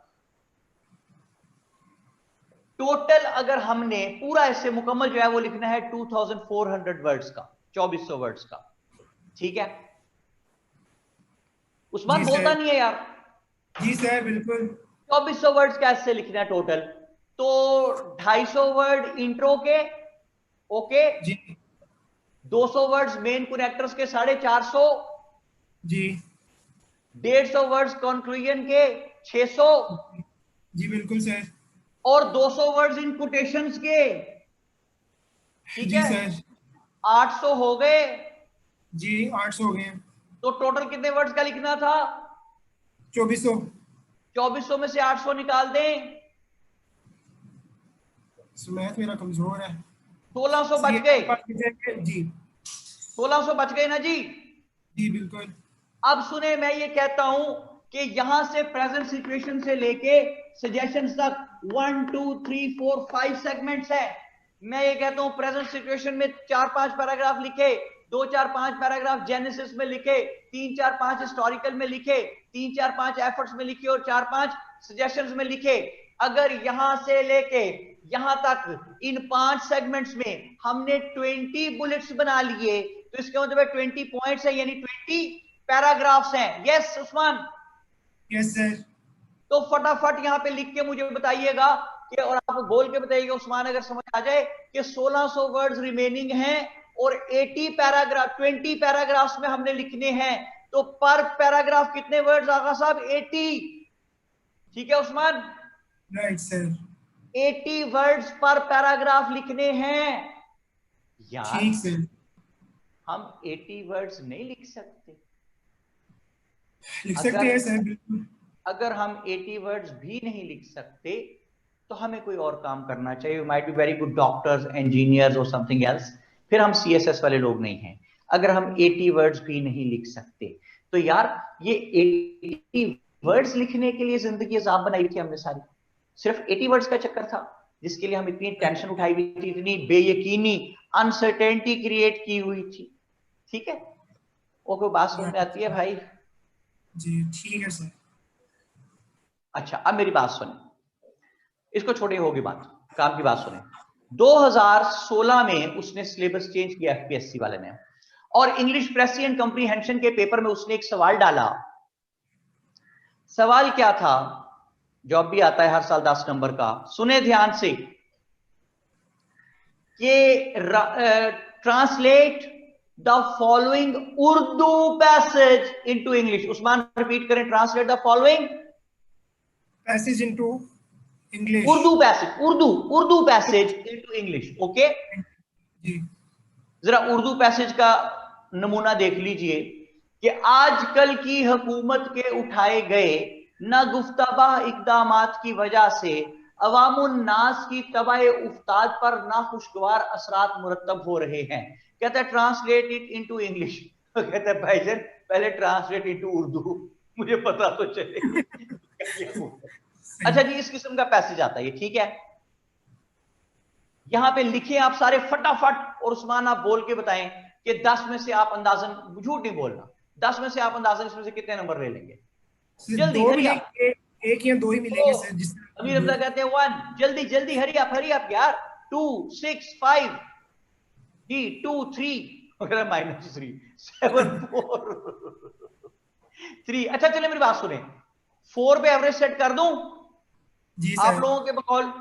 टोटल अगर हमने पूरा ऐसे मुकम्मल जो है वो लिखना है 2400 वर्ड्स का, 2400 वर्ड्स का, ठीक है? उस्मान जी बोलता सर। नहीं है यार। जी सर बिल्कुल। 2400 वर्ड्स कैसे लिखना है टोटल? तो 250 वर्ड इंट्रो के, ओके, जी 200 वर्ड्स मेन कनेक्टर्स के, 450, जी 150 वर्ड्स कंक्लूजन के, 600, जी बिल्कुल सर। और 200 वर्ड्स इन कोटेशंस के, ठीक जी है, सर। 800 हो गए। जी 800 हो गए। तो टोटल कितने वर्ड्स का लिखना था? 2400। 2400 में से 800 निकाल दें, मैथ मेरा कमजोर है। 1600 बच इसलिए गए। मेरे पास जी। 1600 बच गए ना जी? जी बिल्कुल। अब सुने, मैं ये कहता हूं कि यहां से प्रेजेंट सिचुएशन से लेके सजेशंस तक 1 2 3 4 5 सेगमेंट्स है। मैं ये कहता हूं प्रेजेंट सिचुएशन में 4-5 पैराग्राफ लिखे, 2-4-5 पैराग्राफ जेनेसिस में लिखे, 3-4-5 हिस्टोरिकल में लिखे, 3-4-5 एफर्ट्स में लिखे, और 4-5 सजेशंस में लिखे। अगर यहां से लेके यहां तक इन 5 सेगमेंट्स में हमने 20 बुलेट्स बना लिए, तो इसके मतलब 20 पॉइंट्स है, यानी 20 पैराग्राफ्स हैं। यस उस्मान? Yes sir. तो फटाफट यहां पे लिख के मुझे बताइएगा कि, और आप बोल के बताइएगा उस्मान अगर समझ आ जाए, कि 1600 वर्ड्स रिमेनिंग हैं और 80 पैराग्राफ 20 पैराग्राफ्स में हमने लिखने हैं, तो पर पैराग्राफ कितने वर्ड्स आगा साहब? 80। ठीक है उस्मान? Right sir. 80 वर्ड्स पर पैराग्राफ लिखने हैं यार। ठीक सर। हम 80 वर्ड्स नहीं लिख सकते? लिख सकते अगर हैं सर बिल्कुल। अगर हम 80 वर्ड्स भी नहीं लिख सकते तो हमें कोई और काम करना चाहिए। We might be very good doctors, engineers और समथिंग एल्स, फिर हम सीएसएस वाले लोग नहीं हैं। अगर हम 80 वर्ड्स भी नहीं लिख सकते तो यार ये 80 वर्ड्स लिखने के लिए जिंदगी अजाब बनाई थी हमने सारी, सिर्फ 80 वर्ड्स का चक्कर था जिसके लिए हम इतनी टेंशन उठाई हुई थी, इतनी बेयकीनी अनसर्टेनिटी क्रिएट की हुई थी। ठीक है, वो कोई बात समझ में आती है भाई? जी ठीक है सर। अच्छा अब मेरी बात सुने, इसको छोड़े होगी बात, काम की बात सुने। 2016 में उसने सिलेबस चेंज किया एफपीएससी वाले ने, और इंग्लिश प्रेसी एंड कंप्रीहेंशन के पेपर में उसने एक सवाल डाला। सवाल क्या था? जॉब भी आता है हर साल 10 नंबर का, सुने ध्यान से, कि translate the following Urdu passage into English. Usman repeat करें, translate the following passage into English. Urdu passage, Urdu passage into English. Okay, जी जरा उर्दू पैसेज का नमूना देख लीजिए कि आजकल की हुकूमत के उठाए गए ना गुफ्ताबा इकदामात की वजह से अवामुन्नास की तबाह उफ्ताद पर ना खुशगवार असरात मुरतब हो रहे हैं। कहता है ट्रांसलेट इट इनटू इंग्लिश। तो कहता है भाईजान पहले ट्रांसलेट इनटू उर्दू, मुझे पता तो चले। अच्छा जी, इस किस्म का पैसेज आता है, ठीक है? यहां पे लिखे आप सारे फटाफट, और उस्मान आप बोल के बताएं कि 10 में से आप अंदाजन, झूठ नहीं बोलना, 10 में से आप अंदाजन इसमें से कितने नंबर ले लेंगे? जल्दी, दो हरी आप। मिलेंगे, एक या दो ही मिलेंगे सर, जिस अमीर हमजा कहते हैं 1, जल्दी जल्दी, हरी आप यार। 2, 6, 5, जी 2, 3 वगैरह, -3, 7, 4, 3। अच्छा चले मेरी बात सुने, 4 पे एवरेज सेट कर दूं जी आप सर। लोगों के बकौल?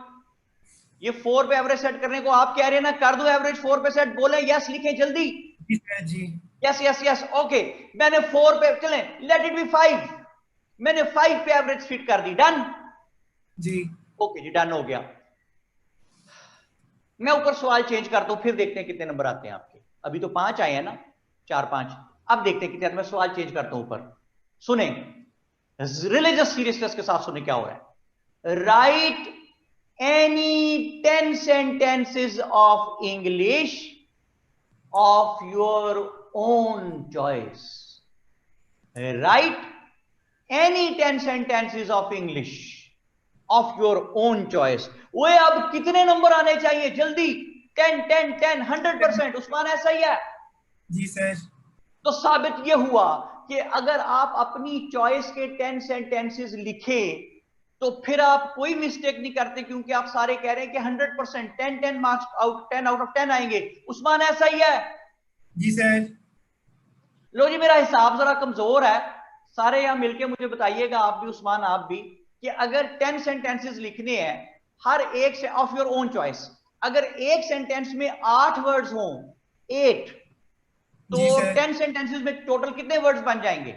ये 4 पे एवरेज सेट करने को आप कह रहे हैं ना, कर दो एवरेज 4 पे सेट, बोले यस, लिखें जल्दी। जी सर जी। Yes yes yes, okay. मैंने 4 पे, चले लेट इट बी 5, मैंने 5 पे एवरेज फिट कर दी, डन जी ओके जी, डन हो गया। मैं ऊपर सवाल चेंज करता हूं, फिर देखते हैं कितने नंबर आते हैं आपके। अभी तो 5 आए हैं ना, 4 5, अब देखते हैं कितने आते हैं। मैं सवाल चेंज करता हूं ऊपर, सुने रिलीजियस सीरियसनेस के साथ, सुने क्या हो रहा है। Right any 10 sentences of English of your own choice. Write any 10 sentences of English of your own choice. वो अब कितने नंबर आने चाहिए जल्दी? 10 10 10, 100%। उस्मान ऐसा ही है जी सर। तो साबित ये हुआ कि अगर आप अपनी चॉइस के 10 सेंटेंसेस लिखे तो फिर आप कोई मिस्टेक नहीं करते, क्योंकि आप सारे कह रहे हैं कि 100%, 10 मार्क्स आउट 10 आउट ऑफ 10 आएंगे। उस्मान ऐसा ही है? जी सर। लो जी, मेरा हिसाब जरा कमजोर है, सारे यहां मिलके मुझे बताइएगा, आप भी उस्मान आप भी, कि अगर 10 सेंटेंसेस लिखने हैं, हर एक से ऑफ योर ओन चॉइस, अगर एक सेंटेंस में 8 वर्ड्स हों, 8, तो 10 सेंटेंसेस में टोटल कितने वर्ड्स बन जाएंगे?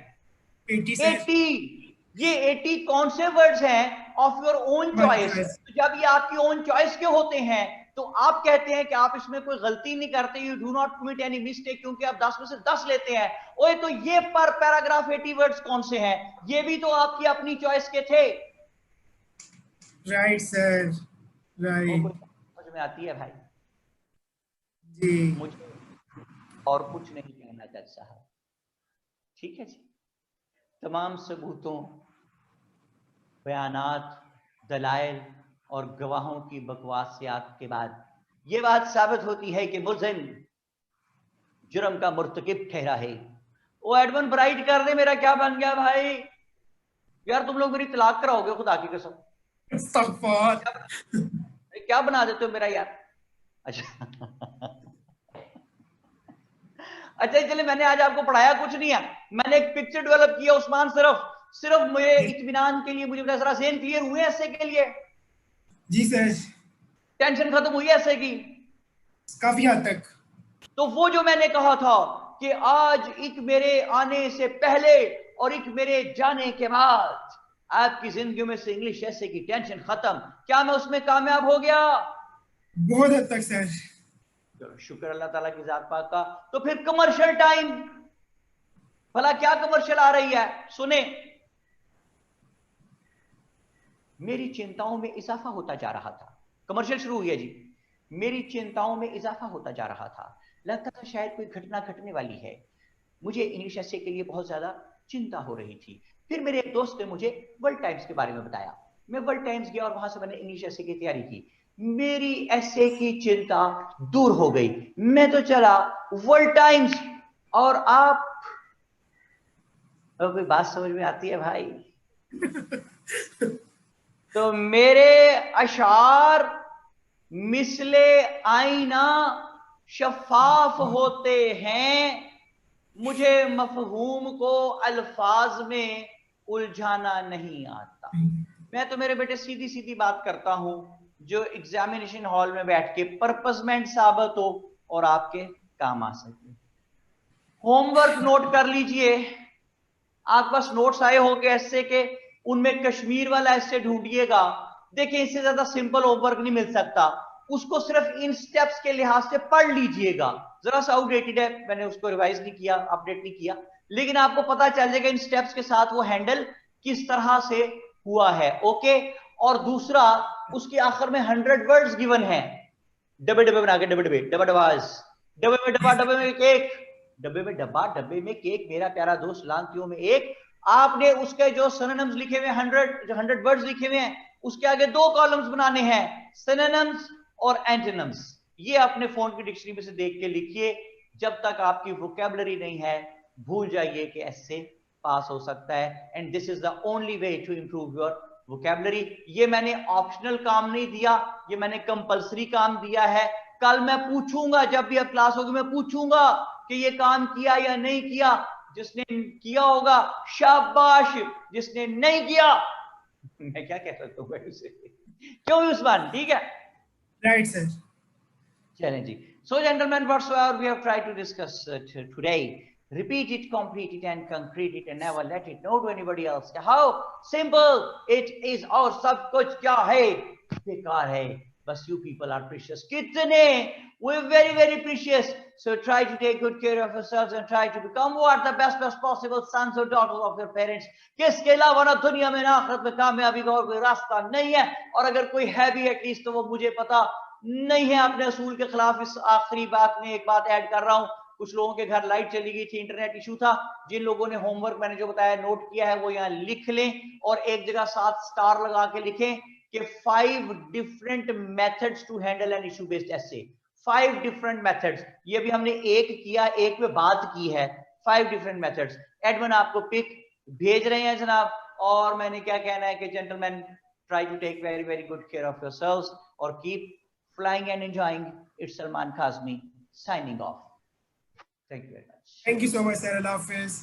80। ये 80 कौन से वर्ड्स हैं? Of your own choice. तो जब ये आपकी ओन चॉइस के होते हैं तो आप कहते हैं कि आप इसमें कोई गलती नहीं करते, you do not commit any mistake, क्योंकि आप 10 में से 10 लेते हैं। ओए तो ये पर पैराग्राफ 80 वर्ड्स कौन से हैं? ये भी तो आपकी अपनी चॉइस के थे। Right sir, right. समझ में आती है भाई? जी। मुझे और कुछ नहीं कहना जज साहब, ठीक है जी। तमाम सबूतों, बयानात, दलाइल और गवाहों की बकवासियात के बाद यह बात साबित होती है कि मुल्जिम जुर्म का मुर्तकिब ठहरा है। वो एडमन ब्राइट कर दे, मेरा क्या बन गया भाई? यार तुम लोग मेरी तलाक कराओगे खुदा की कसम। क्या बना देते हो मेरा यार? अच्छा अच्छा चलिए, मैंने आज आपको पढ़ाया कुछ नहीं है, मैंने एक पिक्चर डेवलप किया उस्मान, सिर्फ मुझे इत्मीनान के लिए, मुझे जरा ज़हन क्लियर हुए ऐसे के लिए। जी सर। टेंशन खत्म हुई ऐसे की काफी हद तक। तो वो जो मैंने कहा था कि आज एक मेरे आने से पहले और एक मेरे जाने के बाद आपकी जिंदगी में से इंग्लिश ऐसे की टेंशन खत्म, क्या मैं उसमें कामयाब हो गया? बहुत हद तक सर। चलो शुक्र अल्लाह ताला की जात पाक का। तो फिर कमर्शियल टाइम, भला क्या कमर्शियल आ रही है? सुने, मेरी चिंताओं में इजाफा होता जा रहा था। कमर्शियल शुरू हुई है जी। मेरी चिंताओं में इजाफा होता जा रहा था, लगता था शायद कोई घटना घटने वाली है। मुझे इंग्लिश एसे के लिए बहुत ज्यादा चिंता हो रही थी। फिर मेरे एक दोस्त ने मुझे वर्ल्ड टाइम्स के बारे में बताया। मैं वर्ल्ड टाइम्स गया और वहां से मैंने इंग्लिश एसे की तैयारी की। मेरी एसे की चिंता दूर हो गई। मैं तो चला वर्ल्ड टाइम्स, और आप कोई बात समझ में आती है भाई? तो मेरे अशार मिसले आईना शफाफ होते हैं, मुझे मफहूम को अल्फाज में उलझाना नहीं आता। मैं तो मेरे बेटे सीधी सीधी बात करता हूं, जो एग्जामिनेशन हॉल में बैठ के पर्पसमेंट साबित हो और आपके काम आ सके। होमवर्क नोट कर लीजिए, आपके पास नोट्स आए होंगे ऐसे के, उनमें कश्मीर वाला ऐसे ढूंढिएगा। देखिए इससे ज्यादा सिंपल होमवर्क नहीं मिल सकता, उसको सिर्फ इन स्टेप्स के लिहाज से पढ़ लीजिएगा। जरा सा आउटडेटेड है, मैंने उसको रिवाइज नहीं किया, अपडेट नहीं किया, लेकिन आपको पता चल जाएगा इन स्टेप्स के साथ वो हैंडल किस तरह से हुआ है। ओके, और दूसरा, उसके आखिर में 100 वर्ड्स गिवन है। डब्बे डब्बे बना के, डब्बे डब्बे डब्बा डबास, डब्बे में डब्बा, डब्बे में केक, डब्बे में डब्बा, डब्बे में केक, मेरा प्यारा दोस्त लांतियों में एक। आपने उसके जो सिनोनिम्स लिखे हुए 100 वर्ड्स लिखे हुए हैं, उसके आगे 2 कॉलम्स बनाने हैं, सिनोनिम्स और एंटोनिम्स, ये अपने फोन की डिक्शनरी में से देख के लिखिए। जब तक आपकी वोकैबुलरी नहीं है, भूल जाइए कि ऐसे पास हो सकता है। And this is the only way to improve your vocabulary. ये मैंने ऑप्शनल काम नहीं दिया, ये मैंने कंपलसरी काम दिया है। कल मैं पूछूंगा, जब भी अब क्लास होगी मैं पूछूंगा कि ये काम किया या नहीं किया। जिसने किया होगा शाबाश, जिसने नहीं किया मैं क्या कह सकता हूँ भाई उसे, क्यों उस्मान, ठीक है? Right sir. चलें जी। So gentlemen, whatsoever we have tried to discuss today, repeat it, complete it and concrete it and never let it know to anybody else how simple it is। और सब कुछ क्या है, बेकार है, बस you people are precious, कितने, we're very very precious। So try to take good care of yourselves and try to become what the best possible sons or daughters of your parents। किसके अलावा ना दुनिया में ना आखिरत में कामयाबी का और कोई रास्ता नहीं है, और अगर कोई है भी एटलीस्ट तो वो मुझे पता नहीं है। अपने असूल के खिलाफ इस आखिरी बात में एक बात ऐड कर रहा हूं, कुछ लोगों के घर लाइट चली गई थी, इंटरनेट इशू था। जिन लोगों ने होमवर्क मैंने जो बताया नोट किया है वो यहाँ लिख लें और एक जगह 7 स्टार लगा के लिखें कि 5 different methods to handle an issue based essay. 5 different methods, ये भी हमने एक किया, एक पे बात की है। 5 डिफरेंट मेथड्स एडमिन आपको पिक भेज रहे हैं जनाब। और मैंने क्या कहना है कि gentleman, try to take very very good care of yourselves और keep flying and enjoying। It's Salman Kazmi signing off. Thank you very much. Thank you so much, sir. Allah Hafiz.